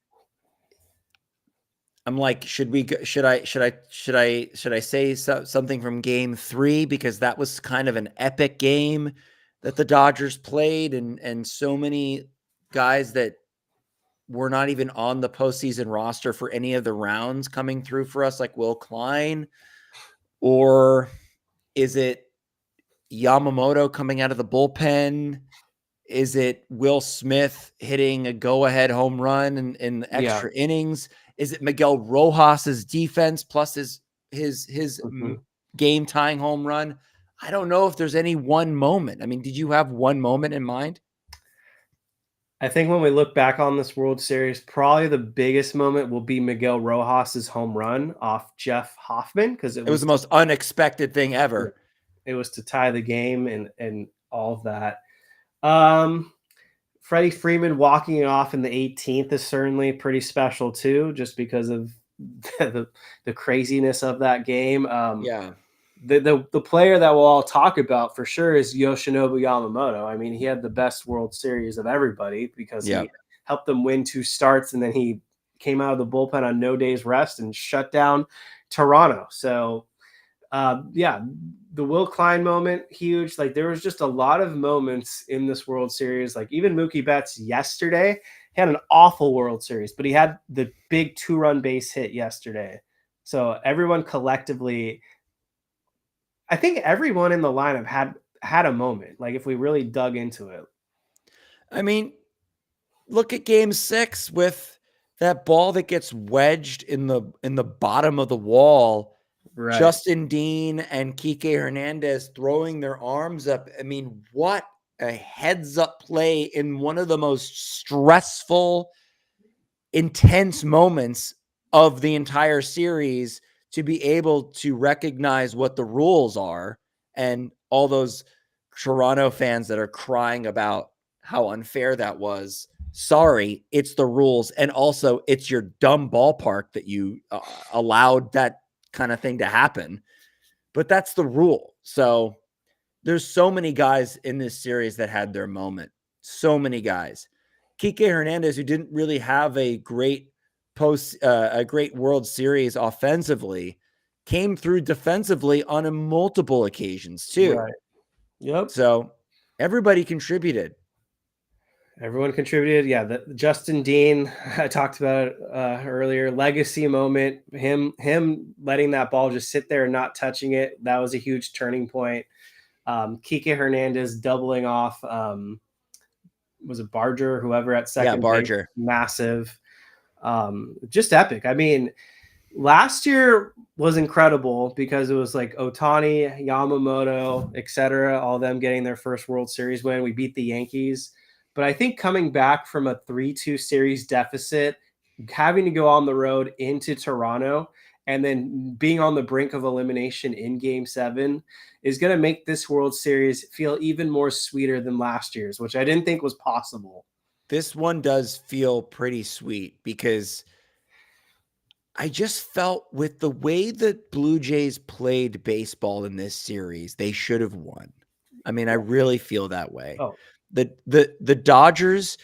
S2: I'm like, should I say something from game 3? Because that was kind of an epic game that the Dodgers played, and so many guys that were not even on the postseason roster for any of the rounds coming through for us, like Will Klein, or is it Yamamoto coming out of the bullpen? Is it Will Smith hitting a go-ahead home run in the extra innings? Is it Miguel Rojas's defense plus his game-tying home run? I don't know if there's any one moment. I mean, did you have one moment in mind?
S1: I think when we look back on this World Series, probably the biggest moment will be Miguel Rojas's home run off Jeff Hoffman, because
S2: it was the most unexpected thing ever.
S1: It was to tie the game and all of that. Freddie Freeman walking it off in the 18th is certainly pretty special too, just because of the craziness of that game. The player that we'll all talk about for sure is Yoshinobu Yamamoto. I mean, he had the best World Series of everybody because he helped them win 2 starts, and then he came out of the bullpen on no days rest and shut down Toronto. So the Will Klein moment, huge. Like, there was just a lot of moments in this World Series. Like, even Mookie Betts yesterday had an awful World Series, but he had the big 2-run base hit yesterday. So everyone collectively, I think everyone in the lineup had a moment. Like, if we really dug into it.
S2: I mean, look at game 6 with that ball that gets wedged in the bottom of the wall. Right. Justin Dean and Kike Hernandez throwing their arms up. I mean, what a heads-up play in one of the most stressful, intense moments of the entire series, to be able to recognize what the rules are, and all those Toronto fans that are crying about how unfair that was. Sorry, it's the rules. And also, it's your dumb ballpark that you allowed that kind of thing to happen, but that's the rule. So there's so many guys in this series that had their moment. So many guys. Kike Hernandez, who didn't really have a great World Series offensively, came through defensively on multiple occasions too.
S1: Right. Yep.
S2: So everybody contributed.
S1: Everyone contributed. Yeah, the Justin Dean, I talked about it earlier. Legacy moment. Him letting that ball just sit there and not touching it. That was a huge turning point. Kike Hernandez doubling off. Was it Barger? Whoever at second.
S2: Yeah, Barger.
S1: Base, massive. Just epic. I mean, last year was incredible because it was like Otani, Yamamoto, etc. All of them getting their first World Series win. We beat the Yankees. But I think coming back from a 3-2 series deficit, having to go on the road into Toronto, and then being on the brink of elimination in Game 7 is going to make this World Series feel even more sweeter than last year's, which I didn't think was possible.
S2: This one does feel pretty sweet because I just felt with the way the Blue Jays played baseball in this series, they should have won. I mean, I really feel that way.
S1: Oh.
S2: The Dodgers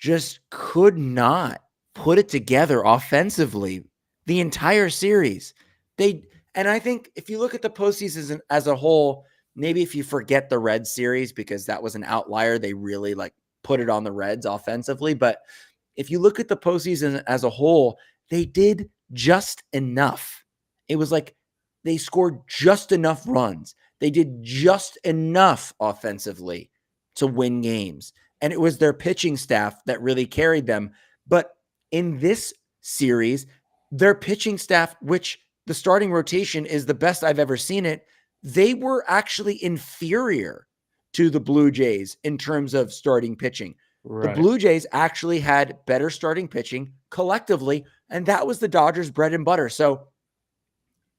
S2: just could not put it together offensively the entire series. And I think if you look at the postseason as a whole, maybe if you forget the Reds series because that was an outlier, they really put it on the Reds offensively. But if you look at the postseason as a whole, they did just enough. It was like they scored just enough runs. They did just enough offensively to win games. And it was their pitching staff that really carried them. But in this series, their pitching staff, which the starting rotation is the best I've ever seen it, they were actually inferior to the Blue Jays in terms of starting pitching. Right. The Blue Jays actually had better starting pitching collectively, and that was the Dodgers' bread and butter. So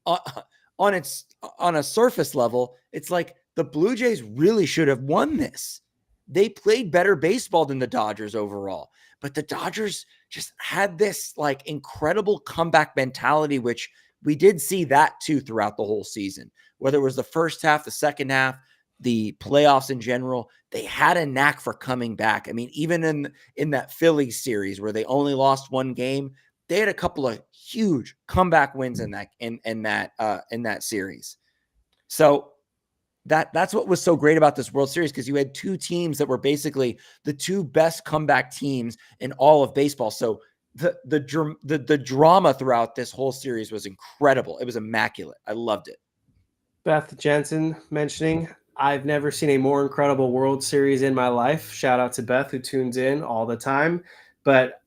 S2: on a surface level, it's like the Blue Jays really should have won this. They played better baseball than the Dodgers overall, but the Dodgers just had this incredible comeback mentality, which we did see that too throughout the whole season, whether it was the first half, the second half. the playoffs in general, they had a knack for coming back. I mean, even in that Phillies series where they only lost one game, they had a couple of huge comeback wins in that series. So that's what was so great about this World Series, because you had two teams that were basically the two best comeback teams in all of baseball. So the drama throughout this whole series was incredible. It was immaculate. I loved it.
S1: Beth Jensen mentioning, I've never seen a more incredible World Series in my life. Shout out to Beth, who tunes in all the time. But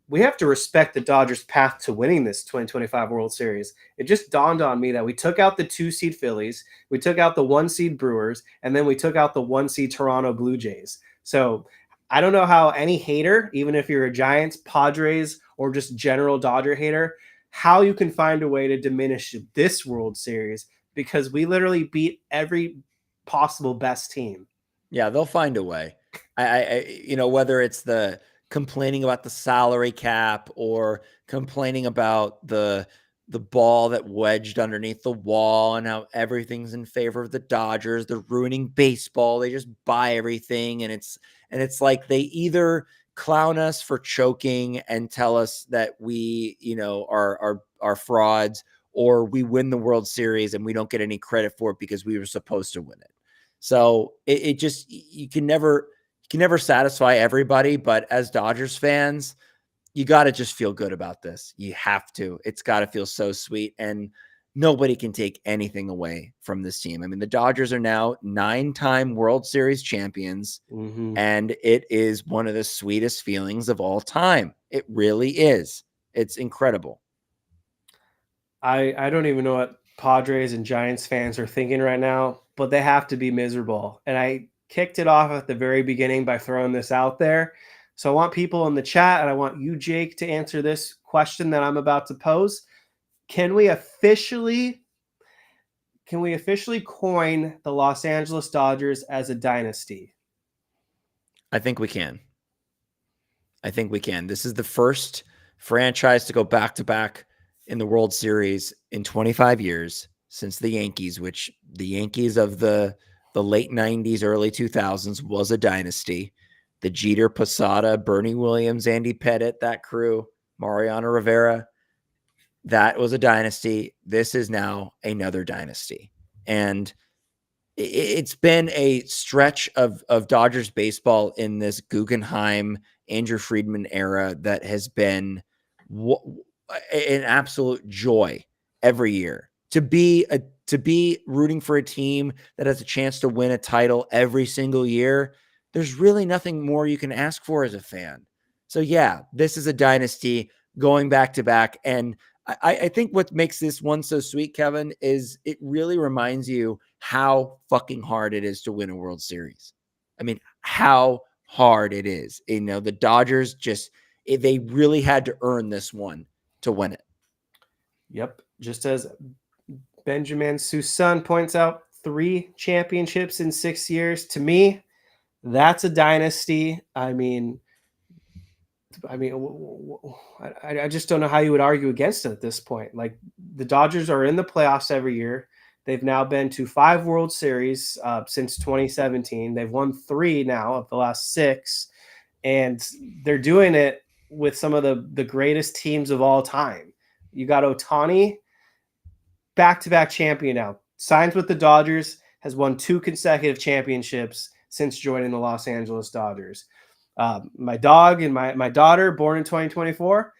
S1: we have to respect the Dodgers' path to winning this 2025 World Series. It just dawned on me that we took out the 2-seed Phillies, we took out the 1-seed Brewers, and then we took out the 1-seed Toronto Blue Jays. So I don't know how any hater, even if you're a Giants, Padres, or just general Dodger hater, how you can find a way to diminish this World Series, because we literally beat every possible best team.
S2: Yeah, they'll find a way. Whether it's the complaining about the salary cap or complaining about the ball that wedged underneath the wall and how everything's in favor of the Dodgers, they're ruining baseball. They just buy everything, and it's like they either clown us for choking and tell us that we, are frauds, or we win the World Series and we don't get any credit for it because we were supposed to win it. So it just, you can never satisfy everybody, but as Dodgers fans, you got to just feel good about this. You have to. It's got to feel so sweet, and nobody can take anything away from this team. I mean, the Dodgers are now 9-time World Series champions, and it is one of the sweetest feelings of all time. It really is. It's incredible.
S1: I don't even know what Padres and Giants fans are thinking right now, but they have to be miserable. And I kicked it off at the very beginning by throwing this out there. So I want people in the chat, and I want you, Jake, to answer this question that I'm about to pose. Can we officially coin the Los Angeles Dodgers as a dynasty?
S2: I think we can. This is the first franchise to go back-to-back in the World Series in 25 years since the Yankees, which the Yankees of the late 90s, early 2000s was a dynasty. The Jeter, Posada, Bernie Williams, Andy Pettitte, that crew, Mariano Rivera, that was a dynasty. This is now another dynasty. And it's been a stretch of Dodgers baseball in this Guggenheim, Andrew Friedman era that has been an absolute joy every year. To be rooting for a team that has a chance to win a title every single year, there's really nothing more you can ask for as a fan. So yeah, this is a dynasty going back to back. And I think what makes this one so sweet, Kevin, is it really reminds you how fucking hard it is to win a World Series. I mean, how hard it is. The Dodgers they really had to earn this one to win it.
S1: Yep. Just as Benjamin Susan points out, 3 championships in 6 years. To me, that's a dynasty. I just don't know how you would argue against it at this point. Like, the Dodgers are in the playoffs every year. They've now been to 5 World Series since 2017. They've won 3 now of the last 6, and they're doing it with some of the greatest teams of all time. You got Otani, back-to-back champion now. Signs with the Dodgers, has won 2 consecutive championships since joining the Los Angeles Dodgers. My dog and my daughter, born in 2024,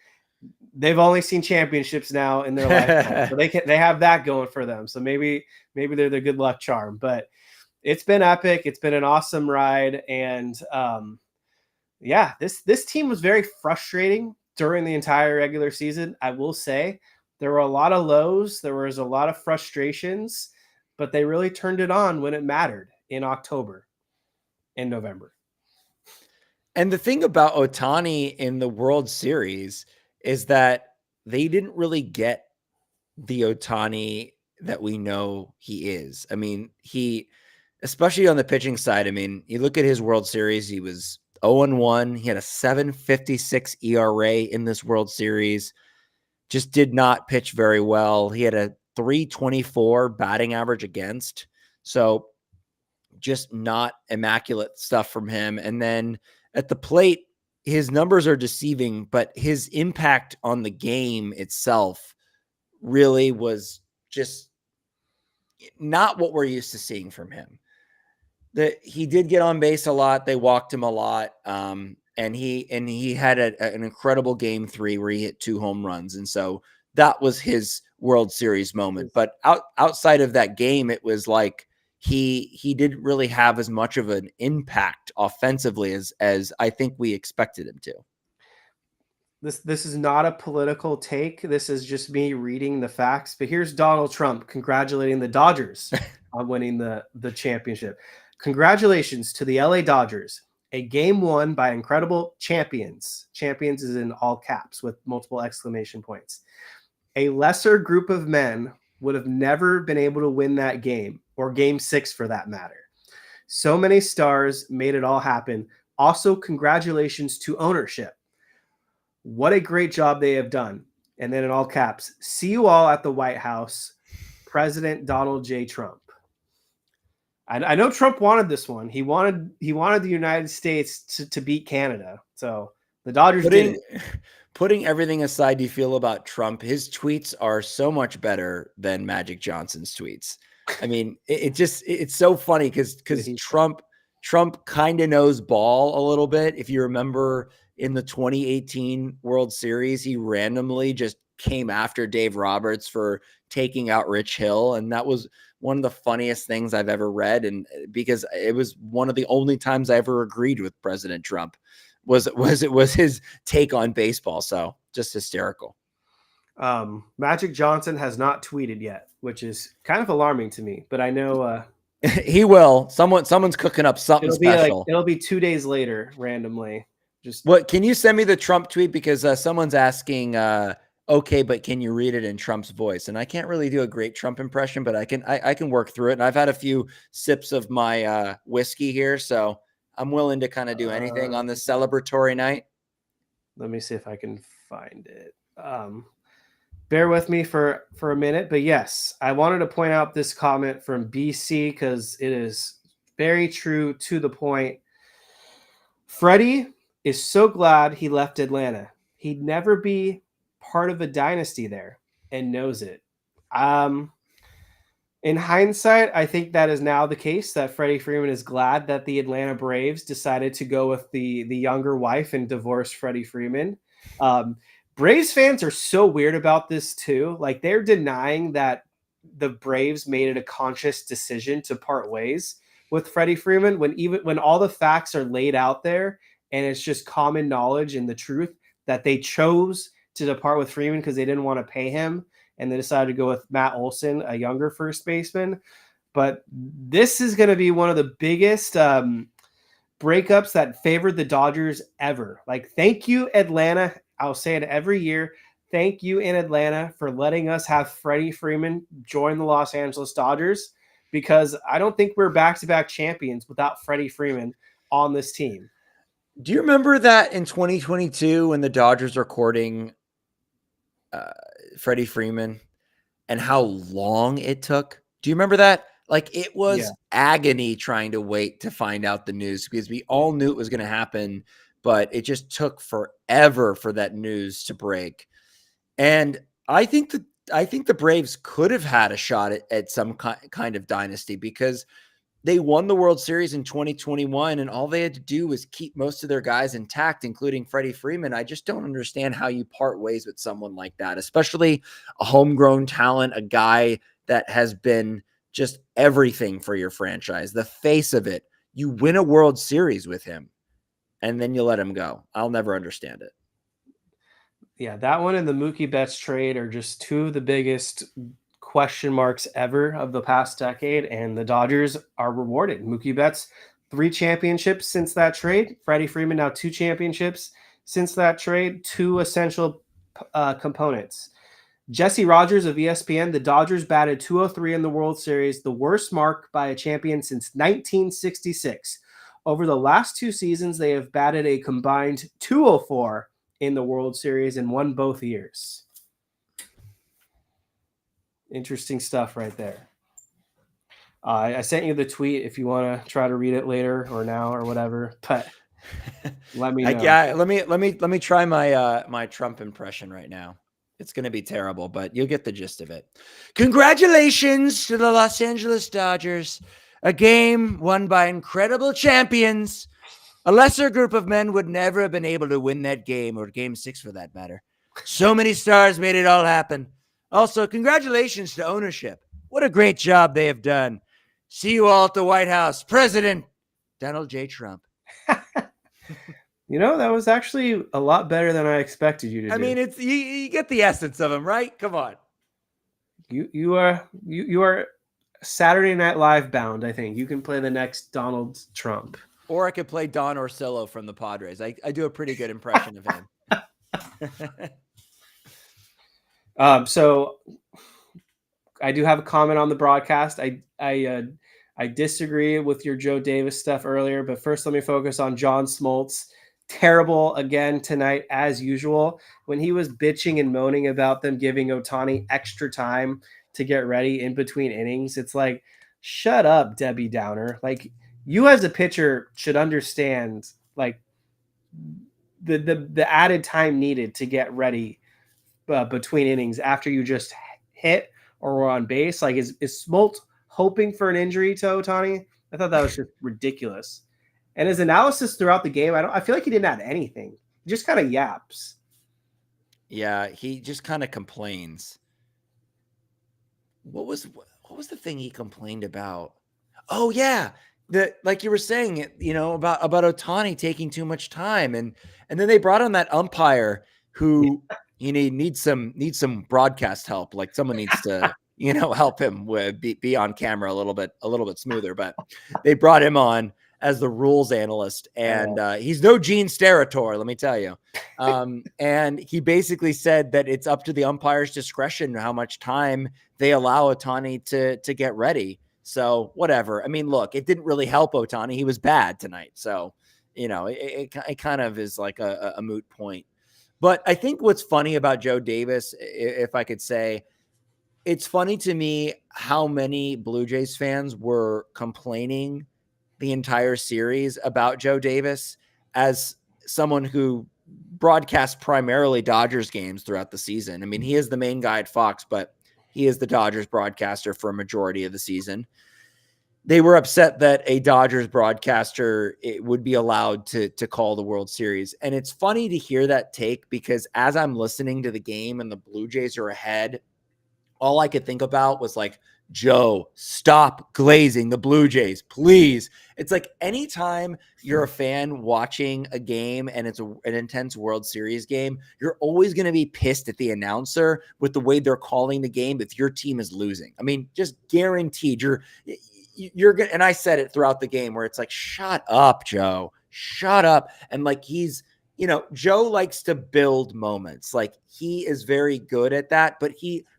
S1: they've only seen championships now in their lifetime. So they have that going for them. So maybe they're the good luck charm. But it's been epic. It's been an awesome ride. And this team was very frustrating during the entire regular season. I will say there were a lot of lows. There was a lot of frustrations, but they really turned it on when it mattered in October and November.
S2: And the thing about Otani in the World Series is that they didn't really get the Otani that we know he is. I mean, especially on the pitching side, I mean, you look at his World Series, he was 0-1. He had a 7.56 ERA in this World Series. Just did not pitch very well. He had a 3.24 batting average against. So just not immaculate stuff from him. And then at the plate, his numbers are deceiving, but his impact on the game itself really was just not what we're used to seeing from him. That he did get on base a lot. They walked him a lot. And he had an incredible game 3 where he hit 2 home runs. And so that was his World Series moment. But outside of that game, it was like he didn't really have as much of an impact offensively as I think we expected him to.
S1: This is not a political take. This is just me reading the facts. But here's Donald Trump congratulating the Dodgers on winning the championship. Congratulations to the LA Dodgers. A game won by incredible champions. Champions is in all caps with multiple exclamation points. A lesser group of men would have never been able to win that game, or game 6 for that matter. So many stars made it all happen. Also, congratulations to ownership. What a great job they have done. And then in all caps, see you all at the White House, President Donald J. Trump. I know Trump wanted this one. He wanted the United States to beat Canada. So the Dodgers did it.
S2: Putting everything aside you feel about Trump, his tweets are so much better than Magic Johnson's tweets. I mean, it's so funny because Trump kind of knows ball a little bit. If you remember in the 2018 World Series, he randomly just came after Dave Roberts for taking out Rich Hill. And that was one of the funniest things I've ever read. And because it was one of the only times I ever agreed with President Trump was his take on baseball. So just hysterical.
S1: Magic Johnson has not tweeted yet, which is kind of alarming to me, but I know
S2: he will. Someone's cooking up something special.
S1: It'll be 2 days later randomly.
S2: Can you send me the Trump tweet? Because someone's asking, okay, but can you read it in Trump's voice? And I can't really do a great Trump impression, but I can work through it. And I've had a few sips of my whiskey here, so I'm willing to kind of do anything on this celebratory night.
S1: Let me see if I can find it. Bear with me for a minute, but yes, I wanted to point out this comment from BC because it is very true, to the point. Freddie is so glad he left Atlanta. He'd never be part of a dynasty there and knows it. In hindsight, I think that is now the case, that Freddie Freeman is glad that the Atlanta Braves decided to go with the younger wife and divorce Freddie Freeman. Braves fans are so weird about this too. Like, they're denying that the Braves made it a conscious decision to part ways with Freddie Freeman when all the facts are laid out there and it's just common knowledge and the truth that they chose to depart with Freeman because they didn't want to pay him, and they decided to go with Matt Olson, a younger first baseman. But this is going to be one of the biggest breakups that favored the Dodgers ever. Like, thank you, Atlanta. I'll say it every year. Thank you in Atlanta for letting us have Freddie Freeman join the Los Angeles Dodgers, because I don't think we're back-to-back champions without Freddie Freeman on this team.
S2: Do you remember that in 2022 when the Dodgers are courting Freddie Freeman and how long it took? Do you remember that? Like, it was agony trying to wait to find out the news, because we all knew it was going to happen, but it just took forever for that news to break. And I think the Braves could have had a shot at some kind of dynasty, because they won the World Series in 2021 and all they had to do was keep most of their guys intact, including Freddie Freeman. I just don't understand how you part ways with someone like that, especially a homegrown talent, a guy that has been just everything for your franchise, the face of it. You win a World Series with him and then you let him go. I'll never understand it.
S1: Yeah, that one and the Mookie Betts trade are just two of the biggest question marks ever of the past decade, and the Dodgers are rewarded. Mookie Betts, 3 championships since that trade. Freddie Freeman, now 2 championships since that trade. 2 essential components. Jesse Rogers of ESPN, the Dodgers batted .203 in the World Series, the worst mark by a champion since 1966. Over the last 2 seasons, they have batted a combined .204 in the World Series and won both years. Interesting stuff right there. I sent you the tweet if you want to try to read it later or now or whatever, but let me know.
S2: Yeah, let me try my my Trump impression right now. It's going to be terrible, but you'll get the gist of it. Congratulations to the Los Angeles Dodgers. A game won by incredible champions. A lesser group of men would never have been able to win that game, or game 6 for that matter. So many stars made it all happen. Also, congratulations to ownership. What a great job they have done. See you all at the White House. President Donald J. Trump.
S1: That was actually a lot better than I expected you to do.
S2: I mean, it's you get the essence of him, right? Come on.
S1: You are Saturday Night Live bound, I think. You can play the next Donald Trump.
S2: Or I could play Don Orsillo from the Padres. I do a pretty good impression of him.
S1: So I do have a comment on the broadcast. I disagree with your Joe Davis stuff earlier, but first let me focus on John Smoltz. Terrible again tonight, as usual. When he was bitching and moaning about them giving Otani extra time to get ready in between innings, it's like, shut up, Debbie Downer. Like, you as a pitcher should understand like the added time needed to get ready between innings after you just hit or were on base. Like, is Smoltz hoping for an injury to Otani? I thought that was just ridiculous. And his analysis throughout the game, I feel like he didn't add anything. He just kind of yaps.
S2: Yeah, he just kind of complains. What was the thing he complained about? Oh yeah, like you were saying, about Otani taking too much time, and then they brought on that umpire who needs some broadcast help. Like someone needs to help him with be on camera a little bit smoother. But they brought him on as the rules analyst, and he's no Gene Steratore, let me tell you. And he basically said that it's up to the umpire's discretion how much time they allow Otani to get ready. So whatever. I mean, look, it didn't really help Otani. He was bad tonight. So, it kind of is like a moot point. But I think what's funny about Joe Davis, if I could say, it's funny to me how many Blue Jays fans were complaining the entire series about Joe Davis as someone who broadcasts primarily Dodgers games throughout the season. I mean, he is the main guy at Fox, but he is the Dodgers broadcaster for a majority of the season. They were upset that a Dodgers broadcaster would be allowed to call the World Series. And it's funny to hear that take, because as I'm listening to the game and the Blue Jays are ahead, all I could think about was like, Joe, stop glazing the Blue Jays, please. It's like anytime you're a fan watching a game and it's an intense World Series game, you're always going to be pissed at the announcer with the way they're calling the game if your team is losing. I mean, just guaranteed you're going to, and I said it throughout the game where it's like, shut up, Joe, shut up. And like Joe likes to build moments. Like he is very good at that, but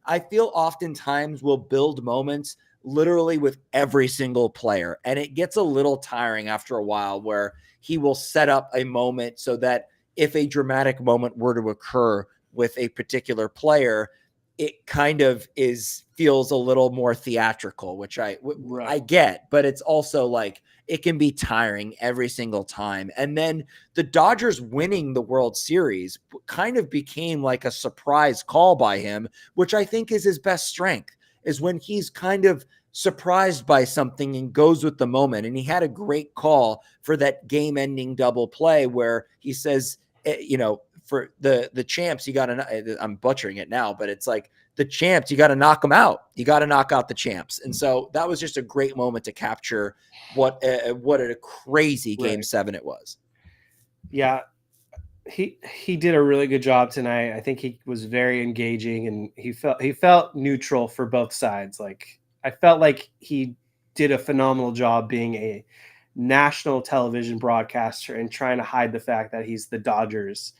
S2: I feel oftentimes will build moments literally with every single player. And it gets a little tiring after a while where he will set up a moment so that if a dramatic moment were to occur with a particular player, it kind of feels a little more theatrical, which I get, but it's also like, it can be tiring every single time. And then the Dodgers winning the World Series kind of became like a surprise call by him, which I think is his best strength, is when he's kind of surprised by something and goes with the moment. And he had a great call for that game-ending double play where he says, for the champs, you got to, I'm butchering it now, but it's like the champs, you got to knock them out. You got to knock out the champs. And so that was just a great moment to capture what a crazy game 7 it was.
S1: Yeah. He did a really good job tonight. I think he was very engaging, and he felt neutral for both sides. Like, I felt like he did a phenomenal job being a national television broadcaster and trying to hide the fact that he's the Dodgers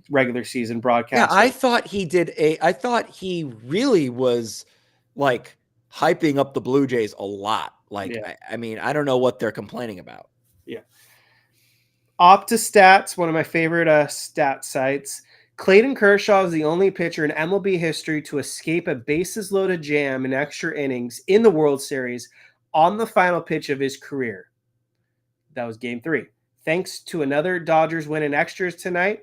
S1: regular season broadcaster.
S2: Yeah, I thought he really was like hyping up the Blue Jays a lot. Like, yeah. I mean, I don't know what they're complaining about.
S1: Yeah. OptaStats, one of my favorite stat sites, Clayton Kershaw is the only pitcher in MLB history to escape a bases-loaded jam in extra innings in the World Series on the final pitch of his career. That was Game 3. Thanks to another Dodgers win in extras tonight,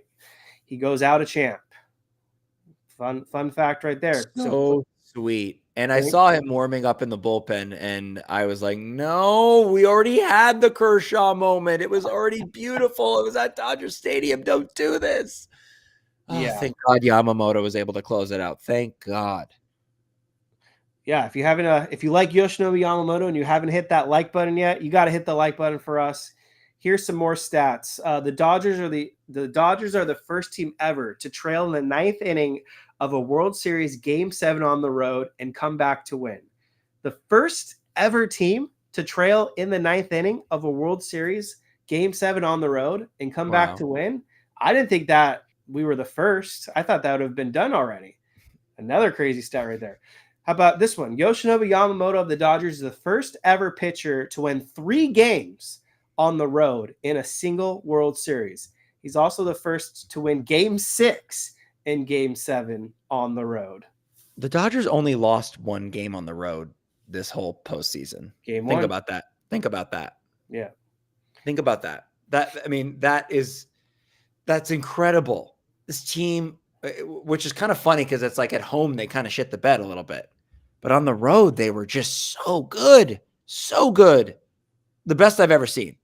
S1: he goes out a champ. Fun fact right there.
S2: So sweet. And I saw him warming up in the bullpen, and I was like, no, we already had the Kershaw moment. It was already beautiful. It was at Dodger Stadium. Don't do this. Oh,
S1: Yeah.
S2: thank God Yamamoto was able to close it out. Thank God.
S1: Yeah, if you like Yoshinobu Yamamoto and you haven't hit that like button yet, you got to hit the like button for us. Here's some more stats. The Dodgers are the first team ever to trail in the ninth inning of a World Series Game 7 on the road and come back to win. The first ever team to trail in the ninth inning of a World Series Game 7 on the road and come back to win. I didn't think that we were the first. I thought that would have been done already. Another crazy stat right there. How about this one? Yoshinobu Yamamoto of the Dodgers is the first ever pitcher to win 3 games on the road in a single World Series. He's also the first to win Game 6 in Game 7 on the road.
S2: The Dodgers only lost 1 game on the road this whole postseason.
S1: Game 1.
S2: Think about that.
S1: Yeah.
S2: Think about that. That's incredible. This team, which is kind of funny because it's like at home, they kind of shit the bed a little bit. But on the road, they were just so good. So good. The best I've ever seen.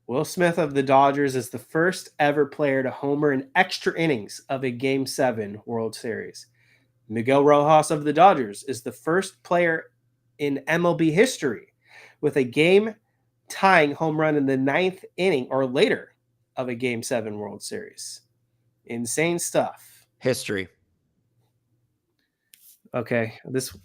S1: Will Smith of the Dodgers is the first ever player to homer in extra innings of a Game 7 World Series. Miguel Rojas of the Dodgers is the first player in MLB history with a game-tying home run in the 9th inning or later of a Game 7 World Series. Insane stuff.
S2: History.
S1: Okay, what is?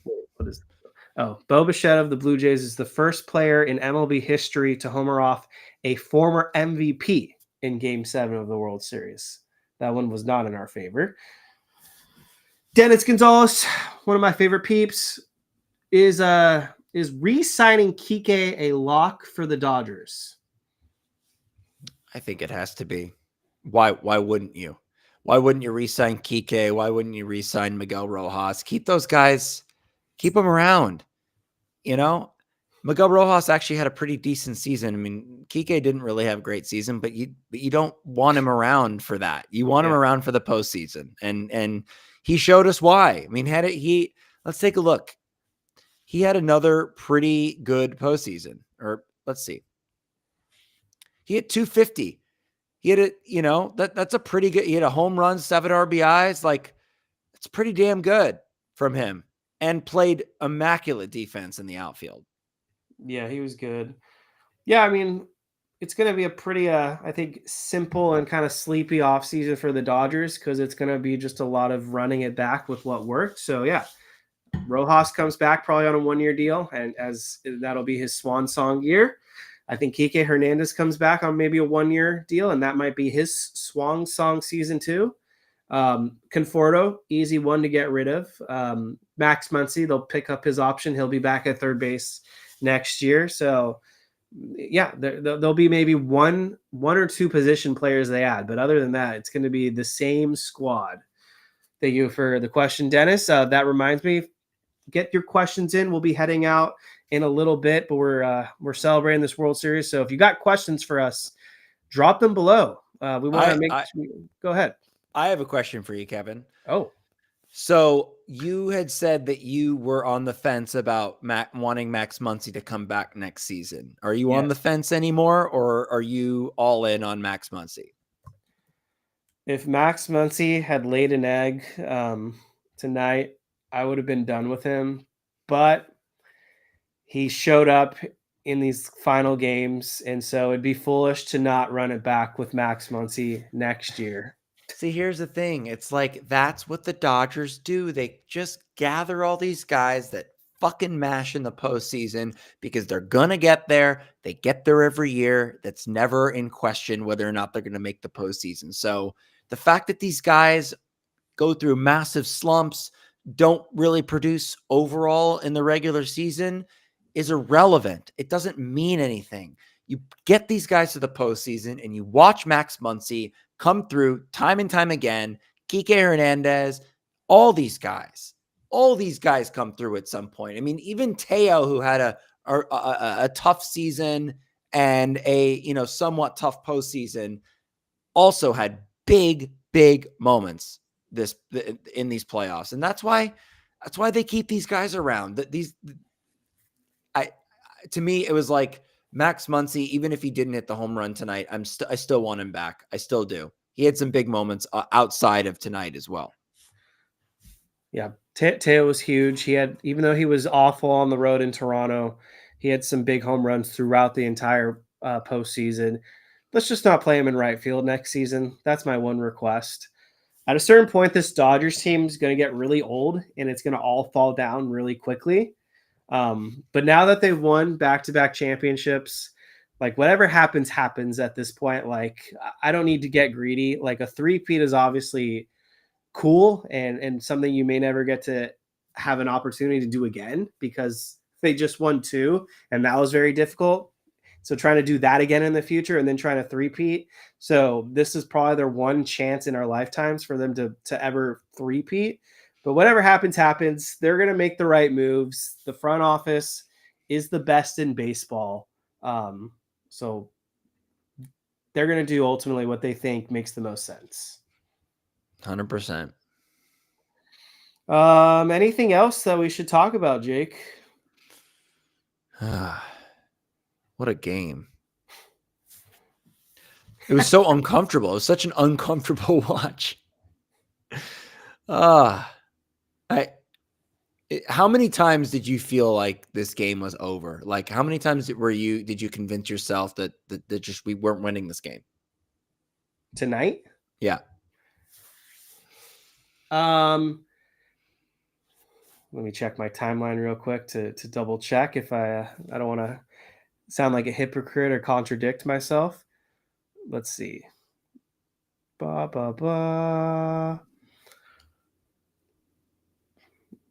S1: Oh, Bo Bichette of the Blue Jays is the first player in MLB history to homer off a former MVP in Game 7 of the World Series. That one was not in our favor. Dennis Gonzalez, one of my favorite peeps, is re-signing Kike a lock for the Dodgers?
S2: I think it has to be. Why wouldn't you? Why wouldn't you re-sign Kike? Why wouldn't you re-sign Miguel Rojas? Keep those guys, keep them around. You know, Miguel Rojas actually had a pretty decent season. I mean, Kike didn't really have a great season, but you don't want him around for that. You want him around for the postseason, and he showed us why. I mean, let's take a look. He had another pretty good postseason, or let's see. He hit 250. He had that's a pretty good. He had a home run, 7 RBIs. Like, it's pretty damn good from him, and played immaculate defense in the outfield.
S1: Yeah, he was good. Yeah, I mean, it's going to be a pretty, I think, simple and kind of sleepy offseason for the Dodgers because it's going to be just a lot of running it back with what worked. So, yeah, Rojas comes back probably on a 1-year deal, and as that'll be his swan song year. I think Kike Hernandez comes back on maybe a 1-year deal, and that might be his swan song season too. Conforto, easy one to get rid of. Max Muncy, they'll pick up his option. He'll be back at third base next year. So, yeah, there'll be maybe one or two position players they add. But other than that, it's going to be the same squad. Thank you for the question, Dennis. That reminds me, get your questions in. We'll be heading out in a little bit, but we're celebrating this World Series. So if you got questions for us, drop them below. We want to go ahead.
S2: I have a question for you, Kevin.
S1: Oh,
S2: so you had said that you were on the fence about wanting Max Muncy to come back next season. Are you on the fence anymore, or are you all in on Max Muncy?
S1: If Max Muncy had laid an egg tonight, I would have been done with him. But he showed up in these final games, and so it'd be foolish to not run it back with Max Muncy next year.
S2: See, here's the thing. It's like, that's what the Dodgers do. They just gather all these guys that fucking mash in the postseason because they're going to get there. They get there every year. That's never in question whether or not they're going to make the postseason. So the fact that these guys go through massive slumps, don't really produce overall in the regular season, is irrelevant. It doesn't mean anything. You get these guys to the postseason and you watch Max Muncy come through time and time again. Kike Hernandez, all these guys come through at some point. I mean, even Teo, who had a tough season and a, somewhat tough postseason, also had big moments in these playoffs. And that's why they keep these guys around. To me, it was like Max Muncy, even if he didn't hit the home run tonight, I still want him back. I still do. He had some big moments outside of tonight as well.
S1: Yeah, Teo was huge. He had, even though he was awful on the road in Toronto, he had some big home runs throughout the entire postseason. Let's just not play him in right field next season. That's my one request. At a certain point, this Dodgers team is going to get really old, and it's going to all fall down really quickly. But now that they've won back-to-back championships, like whatever happens at this point. Like, I don't need to get greedy. Like, a three-peat is obviously cool and something you may never get to have an opportunity to do again because they just won 2 and that was very difficult. So trying to do that again in the future and then trying to three-peat. So this is probably their one chance in our lifetimes for them to ever three-peat. But whatever happens. They're going to make the right moves. The front office is the best in baseball. So they're going to do ultimately what they think makes the most sense.
S2: 100%.
S1: Anything else that we should talk about, Jake?
S2: What a game. It was so uncomfortable. It was such an uncomfortable watch. How many times did you feel like this game was over? Like, how many times did you convince yourself that just we weren't winning this game
S1: tonight?
S2: Yeah.
S1: Let me check my timeline real quick to double check if I don't want to sound like a hypocrite or contradict myself. Let's see.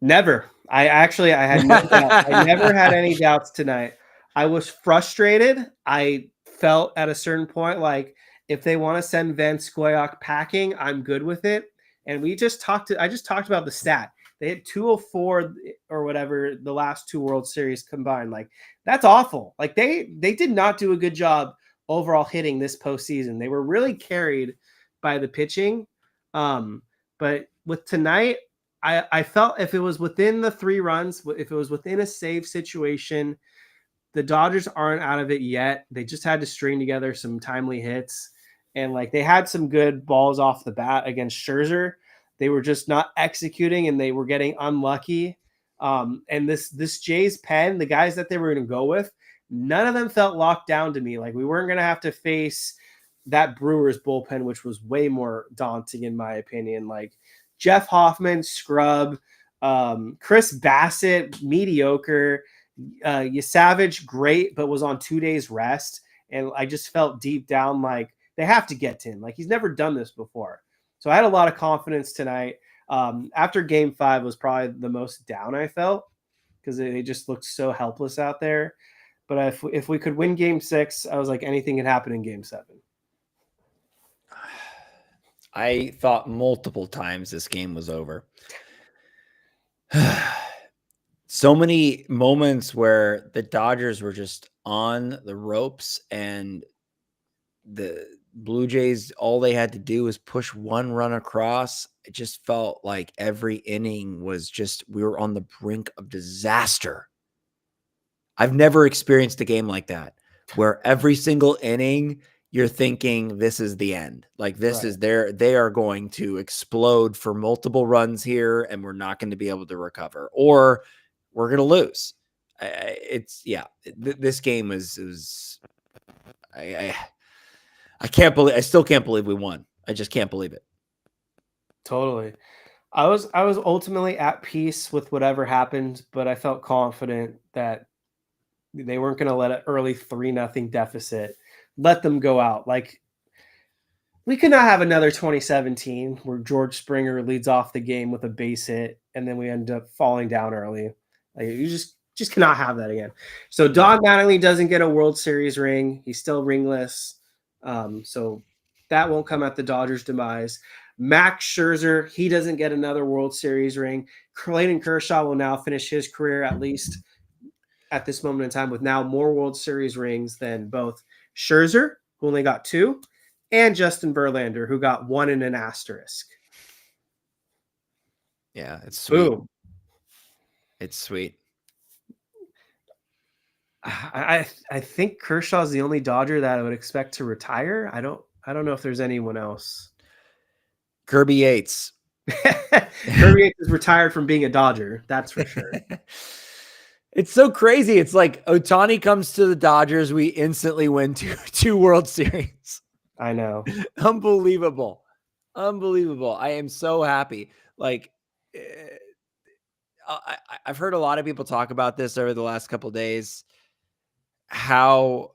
S1: Never. I had no doubt. I never had any doubts tonight. I was frustrated. I felt at a certain point like if they want to send Van Scoyoc packing, I'm good with it. And I just talked about the stat. They had 204 or whatever the last 2 World Series combined. Like, that's awful. Like, they did not do a good job overall hitting this postseason. They were really carried by the pitching. But with tonight, I felt if it was within the 3 runs, if it was within a save situation, the Dodgers aren't out of it yet. They just had to string together some timely hits. And like they had some good balls off the bat against Scherzer. They were just not executing and they were getting unlucky. And this Jays pen, the guys that they were going to go with, none of them felt locked down to me. Like we weren't going to have to face that Brewers bullpen, which was way more daunting in my opinion. Like Jeff Hoffman, scrub, Chris Bassett, mediocre, Savage, great, but was on 2 days rest. And I just felt deep down like they have to get to him. Like he's never done this before. So I had a lot of confidence tonight. After game 5 was probably the most down I felt because they just looked so helpless out there. But if we could win game 6, I was like, anything can happen in game 7.
S2: I thought multiple times this game was over. So many moments where the Dodgers were just on the ropes and the Blue Jays, all they had to do was push one run across. It just felt like every inning was just, we were on the brink of disaster. I've never experienced a game like that where every single inning you're thinking this is the end. Like this is they are going to explode for multiple runs here and we're not going to be able to recover or we're going to lose. This game was I still can't believe we won. I just can't believe it.
S1: Totally. I was ultimately at peace with whatever happened, but I felt confident that they weren't going to let an early 3-0 deficit let them go out. Like we could not have another 2017 where George Springer leads off the game with a base hit and then we end up falling down early. Like you just cannot have that again. So Don Mattingly doesn't get a World Series ring. He's still ringless. So that won't come at the Dodgers' demise. Max Scherzer, he doesn't get another World Series ring. Clayton Kershaw will now finish his career, at least at this moment in time, with now more World Series rings than both Scherzer, who only got 2, and Justin Verlander, who got 1 and an asterisk.
S2: Yeah, it's sweet.
S1: Boom.
S2: It's sweet.
S1: I think Kershaw's the only Dodger that I would expect to retire. I don't know if there's anyone else.
S2: Kirby Yates.
S1: Kirby Yates is retired from being a Dodger. That's for sure.
S2: It's so crazy. It's like Otani comes to the Dodgers. We instantly win two World Series.
S1: I know.
S2: Unbelievable. I am so happy. Like, I've heard a lot of people talk about this over the last couple of days, how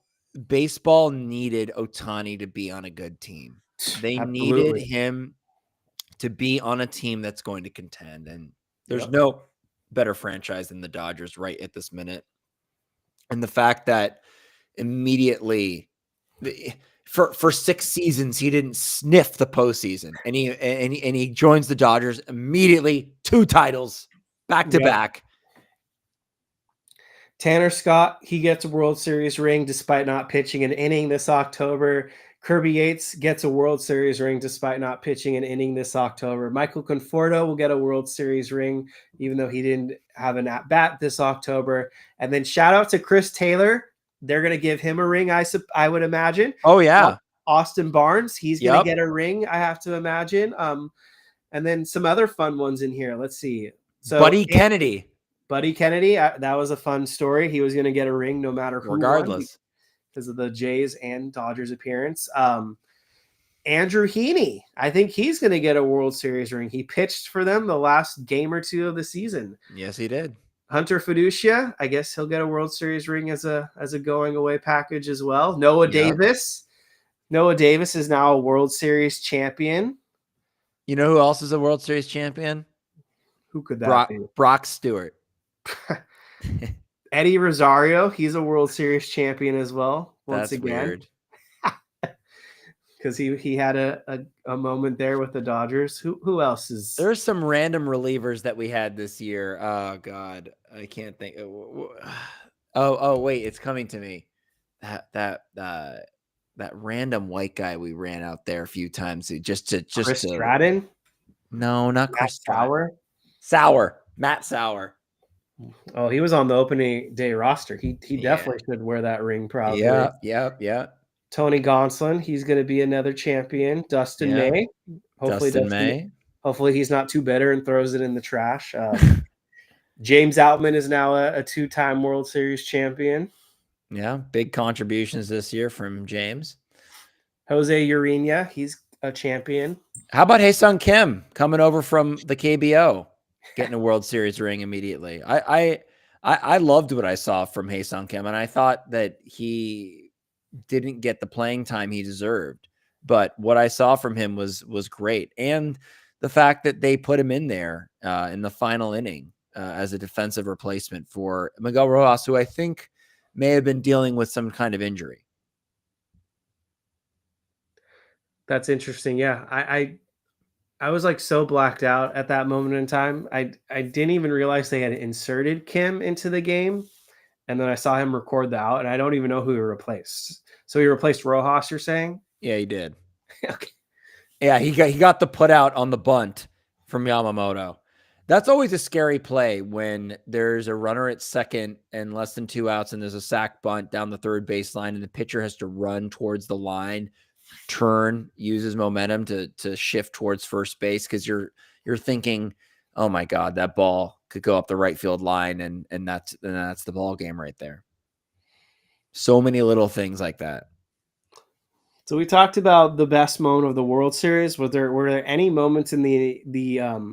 S2: baseball needed Otani to be on a good team. They needed him to be on a team that's going to contend. And there's no better franchise than the Dodgers right at this minute. And the fact that immediately for 6 seasons, he didn't sniff the postseason, and he joins the Dodgers immediately, 2 titles back to back.
S1: Tanner Scott, he gets a World Series ring despite not pitching an inning this October. Kirby Yates gets a World Series ring despite not pitching an inning this October. Michael Conforto will get a World Series ring, even though he didn't have an at-bat this October. And then shout out to Chris Taylor. They're going to give him a ring, I would imagine.
S2: Oh, yeah.
S1: Austin Barnes, he's going to get a ring, I have to imagine. And then some other fun ones in here. Let's see. So
S2: Buddy Kennedy,
S1: that was a fun story. He was going to get a ring no matter who
S2: regardless.
S1: Because of the Jays and Dodgers appearance. Andrew Heaney, I think he's going to get a World Series ring. He pitched for them the last game or 2 of the season.
S2: Yes, he did.
S1: Hunter Fiducia, I guess he'll get a World Series ring as a going away package as well. Noah Davis is now a World Series champion.
S2: You know who else is a World Series champion?
S1: Who could that be?
S2: Brock Stewart.
S1: Eddie Rosario, he's a World Series champion as well. Once again,
S2: weird.
S1: Because he had a moment there with the Dodgers. Who else is?
S2: There's some random relievers that we had this year. Oh God, I can't think. Oh wait, it's coming to me. That random white guy we ran out there a few times just
S1: Chris Stratton.
S2: No, not
S1: Matt
S2: Chris
S1: Sauer.
S2: Matt Sauer.
S1: Oh, he was on the opening day roster. He definitely should wear that ring proudly.
S2: Yeah.
S1: Tony Gonsolin, he's going to be another champion. Dustin May. Hopefully he's not too bitter and throws it in the trash. James Outman is now a 2-time World Series champion.
S2: Yeah, big contributions this year from James.
S1: Jose Urena, he's a champion.
S2: How about Hae-Sung Kim coming over from the KBO, getting a World Series ring immediately? I loved what I saw from Hae-Sung Kim, and I thought that he didn't get the playing time he deserved. But what I saw from him was great. And the fact that they put him in there in the final inning as a defensive replacement for Miguel Rojas, who I think may have been dealing with some kind of injury.
S1: That's interesting. Yeah. I was like so blacked out at that moment in time. I didn't even realize they had inserted Kim into the game. And then I saw him record the out, and I don't even know who he replaced. So he replaced Rojas, you're saying?
S2: Yeah, he did.
S1: Okay.
S2: Yeah, he got the put out on the bunt from Yamamoto. That's always a scary play when there's a runner at second and less than 2 outs, and there's a sack bunt down the third baseline, and the pitcher has to run towards the line, turn, use his momentum to shift towards first base, because you're thinking, oh my God, that ball could go up the right field line, and that's the ball game right there. So many little things like that.
S1: So we talked about the best moment of the World Series. Were there any moments in the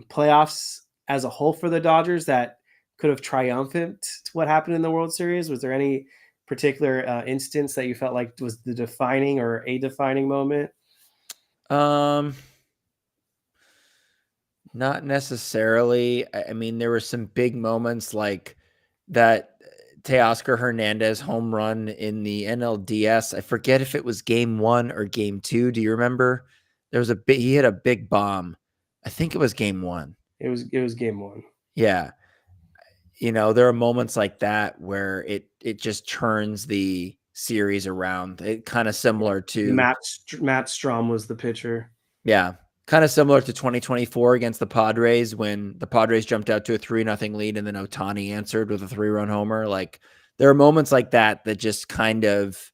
S1: playoffs as a whole for the Dodgers that could have triumphant to what happened in the World Series? Was there any particular instance that you felt like was the defining or a defining moment?
S2: Not necessarily. I mean, there were some big moments like that Teoscar Hernandez home run in the NLDS. I forget if it was game 1 or game 2. Do you remember? He hit a big bomb. I think it was game 1.
S1: It was game 1.
S2: Yeah. There are moments like that where it just turns the series around. It kind of similar to
S1: Matt Strom was the pitcher.
S2: Yeah. Kind of similar to 2024 against the Padres when the Padres jumped out to a 3-0 lead and then Otani answered with a 3-run homer. Like there are moments like that just kind of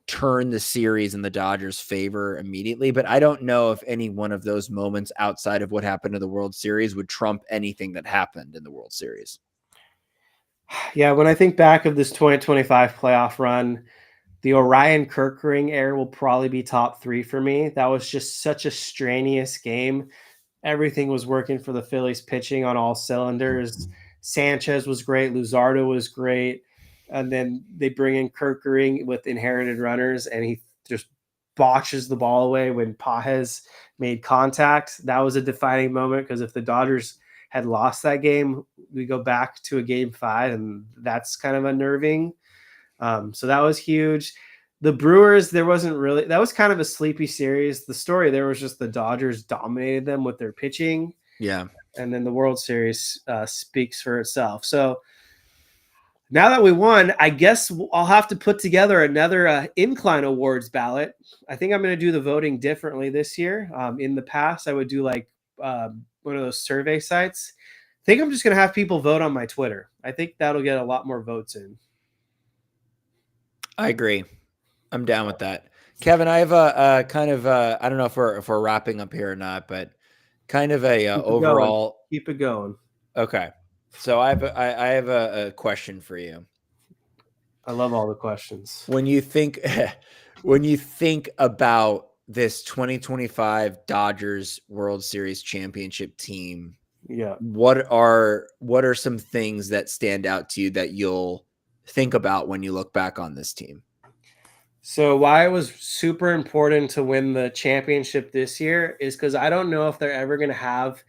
S2: turn the series in the Dodgers' favor immediately. But I don't know if any one of those moments outside of what happened in the World Series would trump anything that happened in the World Series.
S1: Yeah, when I think back of this 2025 playoff run, the Orion Kerkering era will probably be top 3 for me. That was just such a strenuous game. Everything was working for the Phillies pitching on all cylinders. Sanchez was great. Luzardo was great. And then they bring in Kerkering with inherited runners, and he just botches the ball away when Pages made contact. That was a defining moment because if the Dodgers had lost that game, we go back to a game 5, and that's kind of unnerving. So that was huge. The Brewers, that was kind of a sleepy series. The story there was just the Dodgers dominated them with their pitching.
S2: Yeah.
S1: And then the World Series speaks for itself. So now that we won, I guess I'll have to put together another Incline Awards ballot. I think I'm going to do the voting differently this year. In the past, I would do like one of those survey sites. I think I'm just going to have people vote on my Twitter. I think that'll get a lot more votes in.
S2: I agree. I'm down with that. Kevin, I have a kind of I don't know if we're wrapping up here or not, but kind of a overall.
S1: Keep it going.
S2: Okay, so I have a question for you.
S1: I love all the questions.
S2: When you think about this 2025 Dodgers World Series championship team,
S1: yeah,
S2: what are some things that stand out to you that you'll think about when you look back on this team?
S1: So why it was super important to win the championship this year is because I don't know if they're ever going to have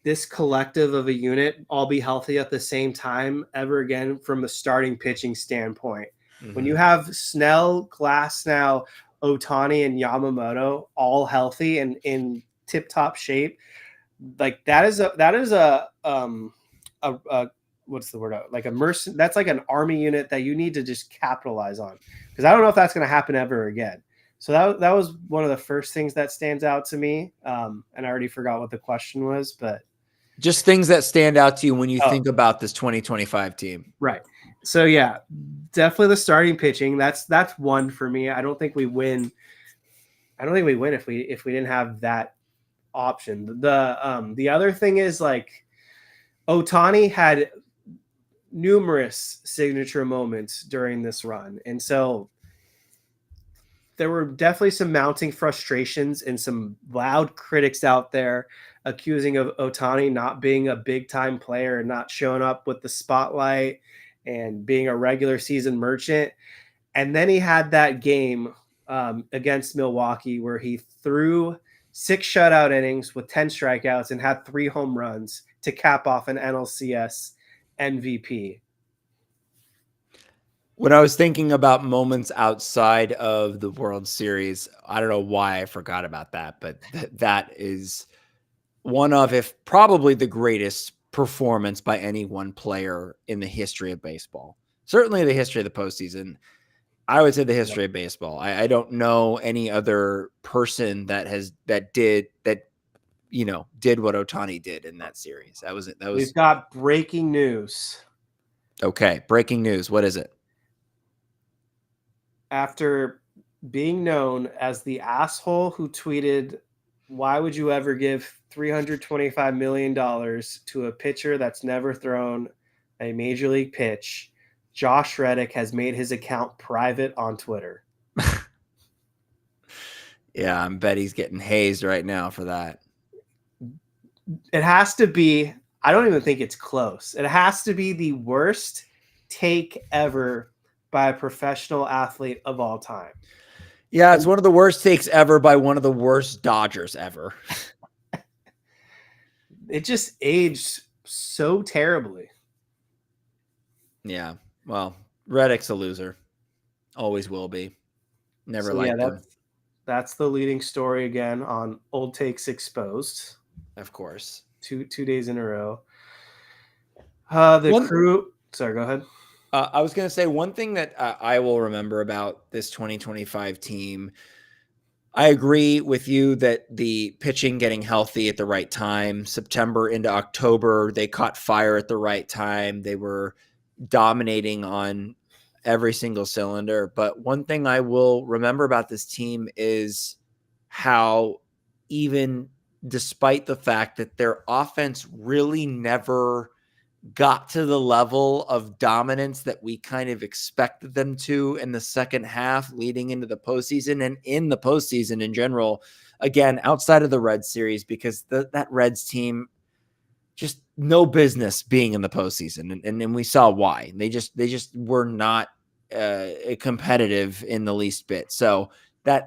S1: this collective of a unit all be healthy at the same time ever again from a starting pitching standpoint. Mm-hmm. When you have Snell, Glasnow, Otani, and Yamamoto all healthy and in tip-top shape, like that is a what's the word? Like a mercenary. That's like an army unit that you need to just capitalize on, because I don't know if that's going to happen ever again. So that was one of the first things that stands out to me. And I already forgot what the question was, but
S2: just things that stand out to you when you think about this 2025 team.
S1: Right. So yeah, definitely the starting pitching. That's one for me. I don't think we win if we didn't have that option. The other thing is like Otani had numerous signature moments during this run. And so there were definitely some mounting frustrations and some loud critics out there accusing of Otani not being a big time player and not showing up with the spotlight and being a regular season merchant. And then he had that game against Milwaukee where he threw 6 shutout innings with 10 strikeouts and had 3 home runs to cap off an NLCS MVP.
S2: When I was thinking about moments outside of the World Series, I don't know why I forgot about that, but that is one of, if probably the greatest performance by any one player in the history of baseball. Certainly the history of the postseason. I would say the history of baseball. I don't know any other person that did what Otani did in that series. That was.
S1: We've got breaking news.
S2: Okay, breaking news. What is it?
S1: After being known as the asshole who tweeted, "Why would you ever give $325 million to a pitcher that's never thrown a major league pitch?" Josh Reddick has made his account private on Twitter.
S2: Yeah, I bet he's getting hazed right now for that.
S1: It has to be, I don't even think it's close. It has to be the worst take ever by a professional athlete of all time.
S2: Yeah, it's one of the worst takes ever by one of the worst Dodgers ever.
S1: It just aged so terribly.
S2: Yeah. Well, Reddick's a loser. Always will be. Never
S1: So yeah,
S2: liked him.
S1: that's the leading story again on Old Takes Exposed.
S2: Of course.
S1: Two days in a row. The
S2: One
S1: crew. Sorry, go ahead.
S2: I was going to say one thing that I will remember about this 2025 team. I agree with you that the pitching getting healthy at the right time, September into October, they caught fire at the right time. They were dominating on every single cylinder. But one thing I will remember about this team is how, even despite the fact that their offense really never got to the level of dominance that we kind of expected them to in the second half leading into the postseason and in the postseason in general, again, outside of the Reds series, because that Reds team just no business being in the postseason. And we saw why. They just were not competitive in the least bit. So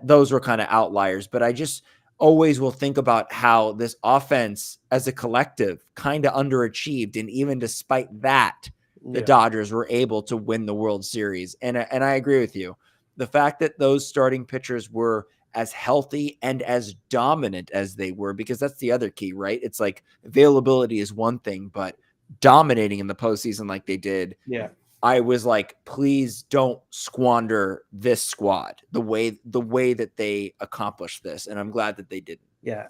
S2: those were kind of outliers, but I just always will think about how this offense as a collective kind of underachieved. And even despite that, the
S1: Yeah,
S2: Dodgers were able to win the World Series. And I agree with you. The fact that those starting pitchers were as healthy and as dominant as they were, because that's the other key, right? It's like availability is one thing, but dominating in the postseason like they did,
S1: yeah,
S2: I was like, please don't squander this squad the way that they accomplished this. And I'm glad that they didn't.
S1: yeah.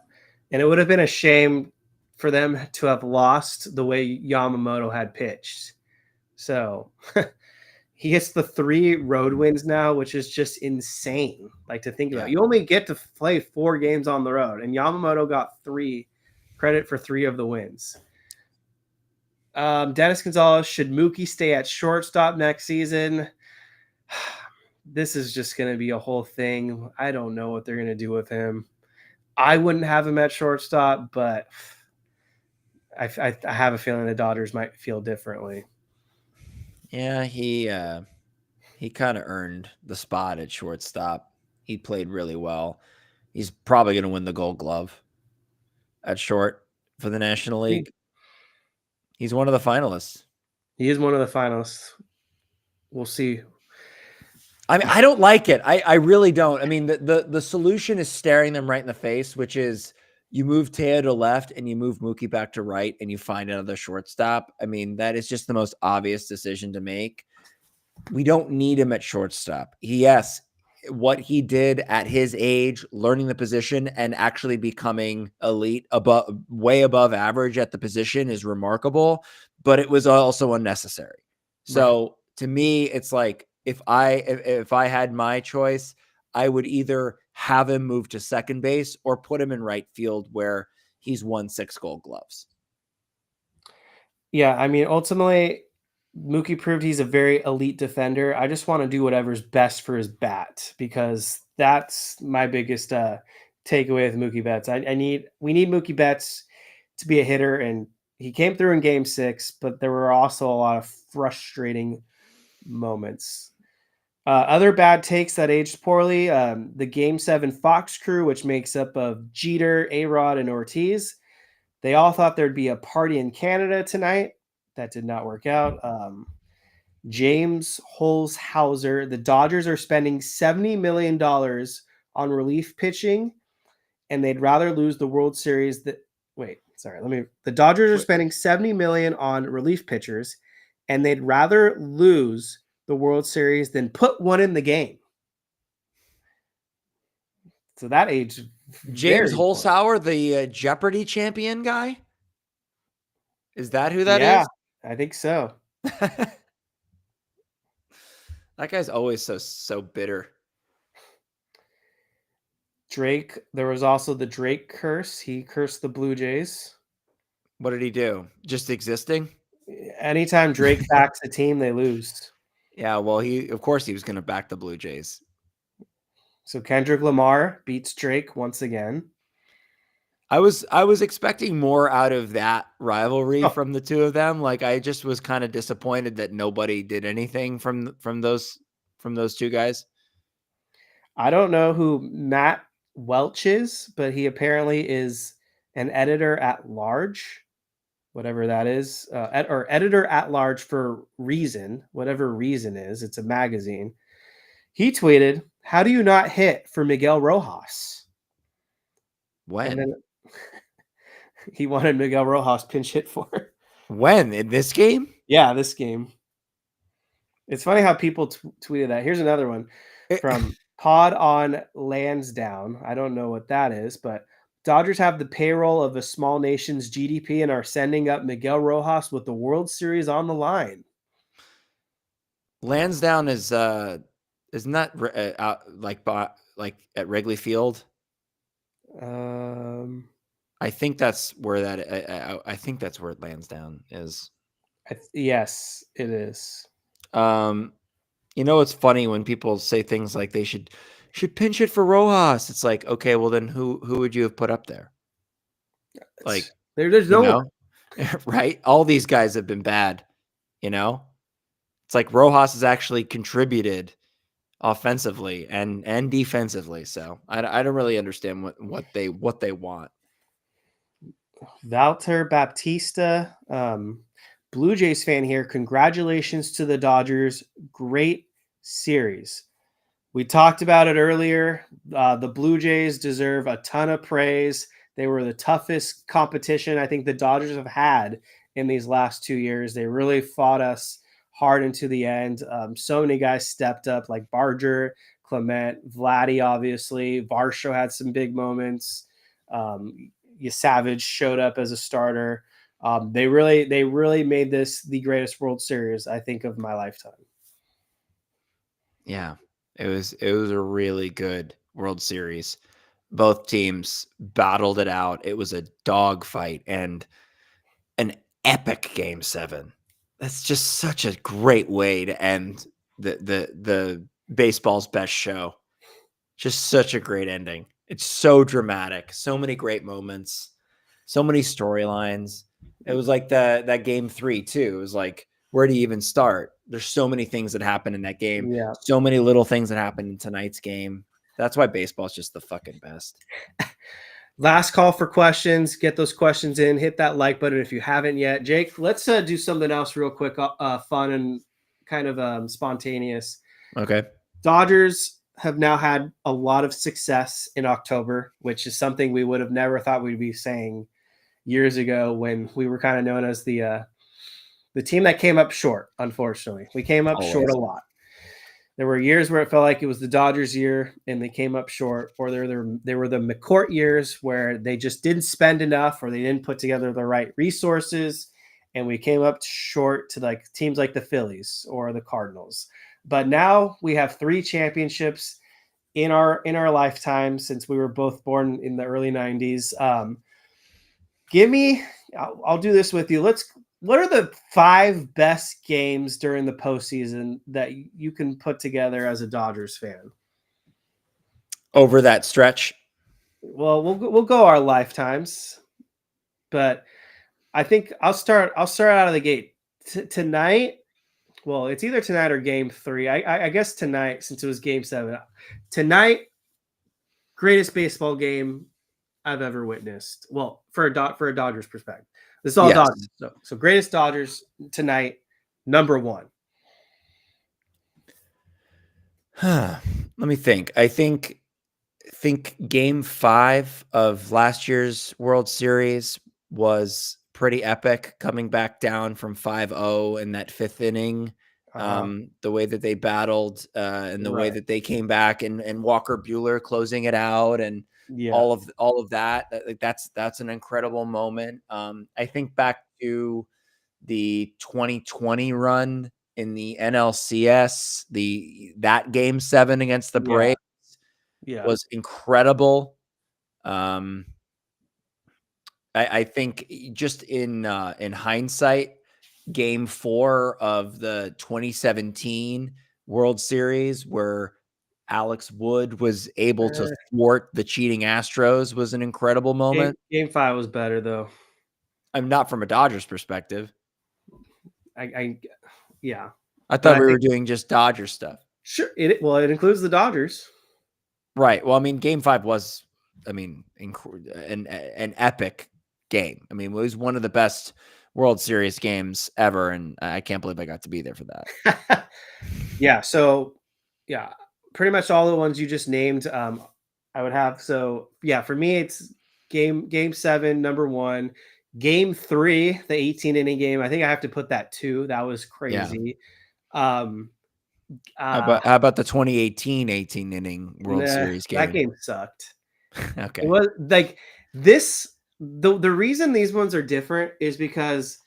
S1: And it would have been a shame for them to have lost the way Yamamoto had pitched. So he gets the 3 road wins now, which is just insane. Like to think about.
S2: Yeah.
S1: You only get to play 4 games on the road, and Yamamoto got 3 credit for 3 of the wins. Dennis Gonzalez, should Mookie stay at shortstop next season? This is just going to be a whole thing. I don't know what they're going to do with him. I wouldn't have him at shortstop, but I have a feeling the Dodgers might feel differently.
S2: Yeah, he kind of earned the spot at shortstop. He played really well. He's probably going to win the Gold Glove at short for the National League. He's one of the finalists.
S1: He is one of the finalists. We'll see.
S2: I mean, I don't like it. I really don't. I mean, the solution is staring them right in the face, which is you move Teo to left and you move Mookie back to right and you find another shortstop. I mean, that is just the most obvious decision to make. We don't need him at shortstop. Yes, what he did at his age, learning the position and actually becoming elite, way above average at the position is remarkable, but it was also unnecessary. So
S1: Right.
S2: to me, it's like if I had my choice, I would either have him move to second base or put him in right field where he's won 6 Gold Gloves.
S1: Yeah, I mean, ultimately, Mookie proved he's a very elite defender. I just want to do whatever's best for his bat because that's my biggest takeaway with Mookie Betts. We need Mookie Betts to be a hitter, and he came through in Game 6, but there were also a lot of frustrating moments. Other bad takes that aged poorly: the Game 7 Fox crew, which makes up of Jeter, A-Rod, and Ortiz. They all thought there'd be a party in Canada tonight. That did not work out. James Holzhauser, the Dodgers are spending $70 million on relief pitching, and they'd rather lose the World Series. The Dodgers are spending $70 million on relief pitchers, and they'd rather lose the World Series than put one in the game. So that aged
S2: James
S1: very poor.
S2: Holzhauer, the Jeopardy champion guy? Is that who that
S1: Yeah,
S2: is?
S1: I think so.
S2: That guy's always so bitter.
S1: Drake, there was also the Drake curse. He cursed the Blue Jays.
S2: What did he do? Just existing?
S1: Anytime Drake backs a team, they lose.
S2: Yeah, well, of course he was going to back the Blue Jays.
S1: So Kendrick Lamar beats Drake once again.
S2: I was expecting more out of that rivalry
S1: Oh,
S2: from the two of them. Like I just was kind of disappointed that nobody did anything from those two guys.
S1: I don't know who Matt Welch is, but he apparently is an editor at large. whatever that is, or editor at large for Reason, whatever Reason is. It's a magazine. He tweeted, "How do you not hit for Miguel Rojas?" And
S2: When?
S1: then he wanted Miguel Rojas pinch hit for.
S2: When? In this game?
S1: Yeah, this game. It's funny how people tweeted that. Here's another one from Pod on Lansdowne. I don't know what that is, but Dodgers have the payroll of a small nation's GDP and are sending up Miguel Rojas with the World Series on the line.
S2: Lansdowne isn't that like at Wrigley Field? I think that's where I think that's where Lansdowne is.
S1: Yes, it is.
S2: It's funny when people say things like they should pinch it for Rojas. It's like, okay, well then who would you have put up there? Like
S1: there's no one.
S2: Right? All these guys have been bad, It's like Rojas has actually contributed offensively and defensively. So I don't really understand what they want.
S1: Valter Baptista, Blue Jays fan here. Congratulations to the Dodgers. Great series. We talked about it earlier. The Blue Jays deserve a ton of praise. They were the toughest competition I think the Dodgers have had in these last 2 years. They really fought us hard into the end. So many guys stepped up, like Barger, Clement, Vladdy, obviously. Varsho had some big moments. Savage showed up as a starter. They really made this the greatest World Series, I think, of my lifetime.
S2: Yeah, it was a really good World Series. Both teams battled it out. It was a dogfight and an epic Game 7. That's just such a great way to end the baseball's best show. Just such a great ending. It's so dramatic. So many great moments. So many storylines. It was like that Game 3 too. It was like, where do you even start? There's so many things that happen in that game.
S1: Yeah.
S2: So many little things that happen in tonight's game. That's why baseball's just the fucking best.
S1: Last call for questions. Get those questions in. Hit that like button if you haven't yet. Jake, let's do something else real quick, fun and kind of spontaneous.
S2: Okay.
S1: Dodgers have now had a lot of success in October, which is something we would have never thought we'd be saying years ago when we were kind of known as the team that came up short. Unfortunately, we came up short a lot. There were years where it felt like it was the Dodgers' year and they came up short, or there were the McCourt years where they just didn't spend enough or they didn't put together the right resources, and we came up short to like teams like the Phillies or the Cardinals. But now we have 3 championships in our lifetime since we were both born in the early 90s. I'll do this with you. What are the 5 best games during the postseason that you can put together as a Dodgers fan?
S2: Over that stretch?
S1: Well, we'll go our lifetimes, but I think I'll start out of the gate tonight. Well, it's either tonight or Game 3. I guess tonight, since it was Game 7. Tonight, greatest baseball game I've ever witnessed. Well, for a Dodgers perspective. This is all Dodgers. So greatest Dodgers tonight, number 1.
S2: Let me think. I think Game 5 of last year's World Series was pretty epic, coming back down from 5-0 in that 5th inning. The way that they battled and the way that they came back, and Walker Buehler closing it out, and all of that. That's an incredible moment. I think back to the 2020 run in the NLCS, that Game 7 against the Braves was incredible. I think just in hindsight, Game 4 of the 2017 World Series, where Alex Wood was able to thwart the cheating Astros, was an incredible moment.
S1: Game 5 was better, though.
S2: I'm not from a Dodgers perspective.
S1: I
S2: thought we were doing just Dodger stuff.
S1: Sure. It includes the Dodgers.
S2: Right. Well, I mean, Game 5 was, an epic game. I mean, it was one of the best World Series games ever, and I can't believe I got to be there for that.
S1: Yeah. So, yeah, pretty much all the ones you just named. I would have. So, yeah, for me, it's game 7, number 1, game 3, the 18 inning game. I think I have to put that 2. That was
S2: Yeah.
S1: crazy. Um,
S2: How about the 2018 18 inning World Series game?
S1: that game sucked.
S2: Okay.
S1: It was like this. The reason these ones are different is because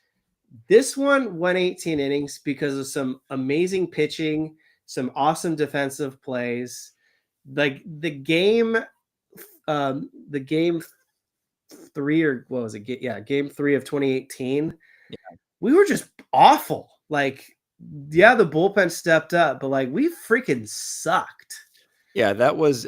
S1: this one went 18 innings because of some amazing pitching, some awesome defensive plays. Like the game 3, or what was it? Yeah, game 3 of 2018.
S2: Yeah.
S1: We were just awful. Like, yeah, the bullpen stepped up, but like we freaking sucked.
S2: Yeah, that was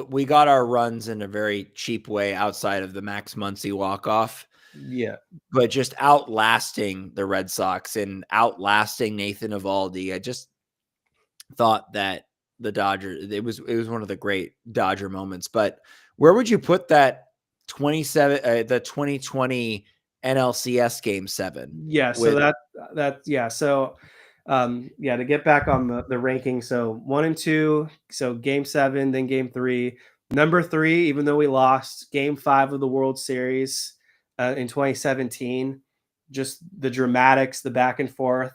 S2: we got our runs in a very cheap way outside of the Max Muncy walk-off.
S1: Yeah.
S2: But just outlasting the Red Sox and outlasting Nathan Eovaldi. I just thought that the Dodgers, it was one of the great Dodger moments. But where would you put that 2020 NLCS game 7?
S1: Yeah, so yeah. So to get back on the ranking, so 1 and 2, so game 7, then game 3. Number 3, even though we lost game 5 of the World Series in 2017, just the dramatics, the back and forth,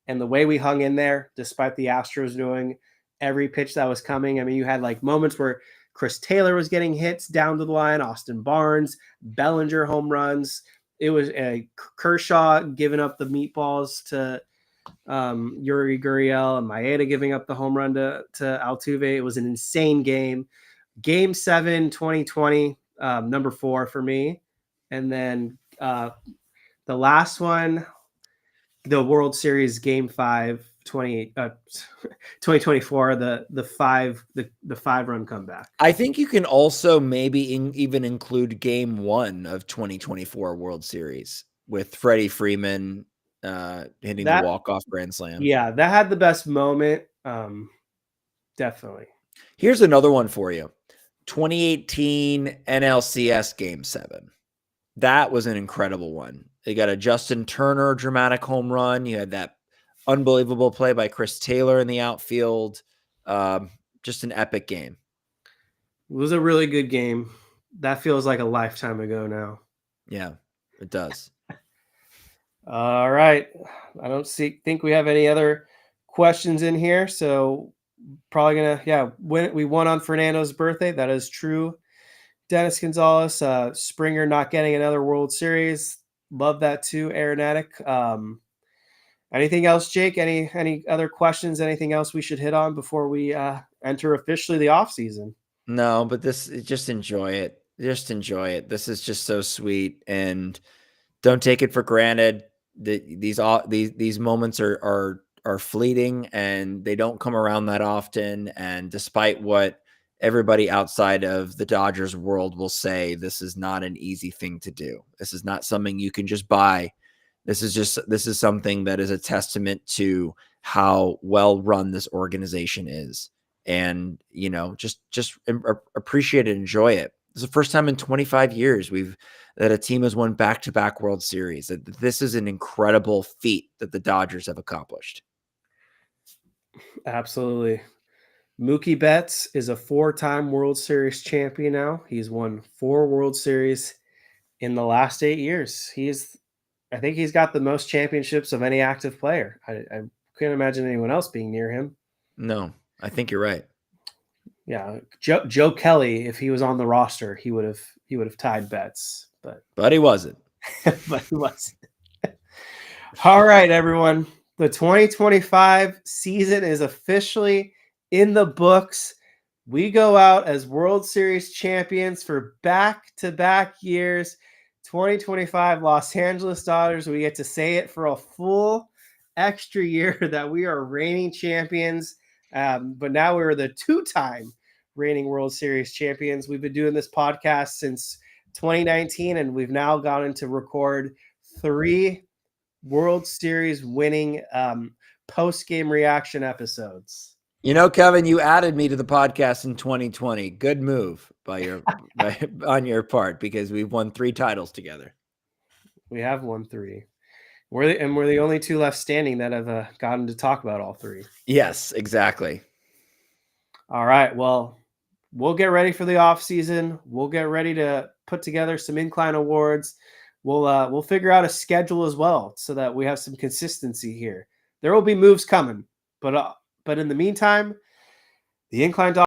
S1: and the way we hung in there despite the Astros doing every pitch that was coming. I mean, you had like moments where Chris Taylor was getting hits down to the line, Austin Barnes, Bellinger home runs. It was a Kershaw giving up the meatballs to Yuri Gurriel, and Maeda giving up the home run to Altuve. It was an insane game. Game 7, 2020, number 4 for me. And then the last one, the World Series game 5, 2024, the 5-run comeback.
S2: I think you can also maybe even include game 1 of 2024 World Series with Freddie Freeman hitting the walk-off grand slam.
S1: Yeah, that had the best moment. Definitely.
S2: Here's another one for you. 2018 NLCS game 7. That was an incredible one. They got a Justin Turner dramatic home run. You had that unbelievable play by Chris Taylor in the outfield. Just an epic game.
S1: It was a really good game. That feels like a lifetime ago now.
S2: Yeah, it does.
S1: All right. I don't think we have any other questions in here. So probably we won on Fernando's birthday. That is true. Dennis Gonzalez, Springer not getting another World Series. Love that too, Aeronatic. Anything else, Jake? Any other questions? Anything else we should hit on before we enter officially the off season?
S2: No, but just enjoy it. Just enjoy it. This is just so sweet, and don't take it for granted. These moments are fleeting, and they don't come around that often. And despite what everybody outside of the Dodgers world will say, this is not an easy thing to do. This is not something you can just buy. This is something that is a testament to how well run this organization is. And, just appreciate it, enjoy it. It's the first time in 25 years that a team has won back-to-back World Series. This is an incredible feat that the Dodgers have accomplished.
S1: Absolutely. Mookie Betts is a 4-time World Series champion now. He's won 4 World Series in the last 8 years. I think he's got the most championships of any active player. I can't imagine anyone else being near him.
S2: No, I think you're right.
S1: Yeah, Joe Kelly, if he was on the roster, he would have tied Betts,
S2: but he wasn't.
S1: But he wasn't. All right, everyone. The 2025 season is officially in the books. We go out as World Series champions for back-to-back years. 2025 Los Angeles Dodgers. We get to say it for a full extra year that we are reigning champions. But now we're the 2-time reigning World Series champions. We've been doing this podcast since 2019, and we've now gotten to record 3 World Series winning post-game reaction episodes.
S2: Kevin, you added me to the podcast in 2020. Good move on your part, because we've won 3 titles together.
S1: We have won 3. We're the only 2 left standing that have gotten to talk about all 3.
S2: Yes, exactly.
S1: All right. Well, we'll get ready for the off season. We'll get ready to put together some incline awards. We'll figure out a schedule as well so that we have some consistency here. There will be moves coming, but in the meantime, the incline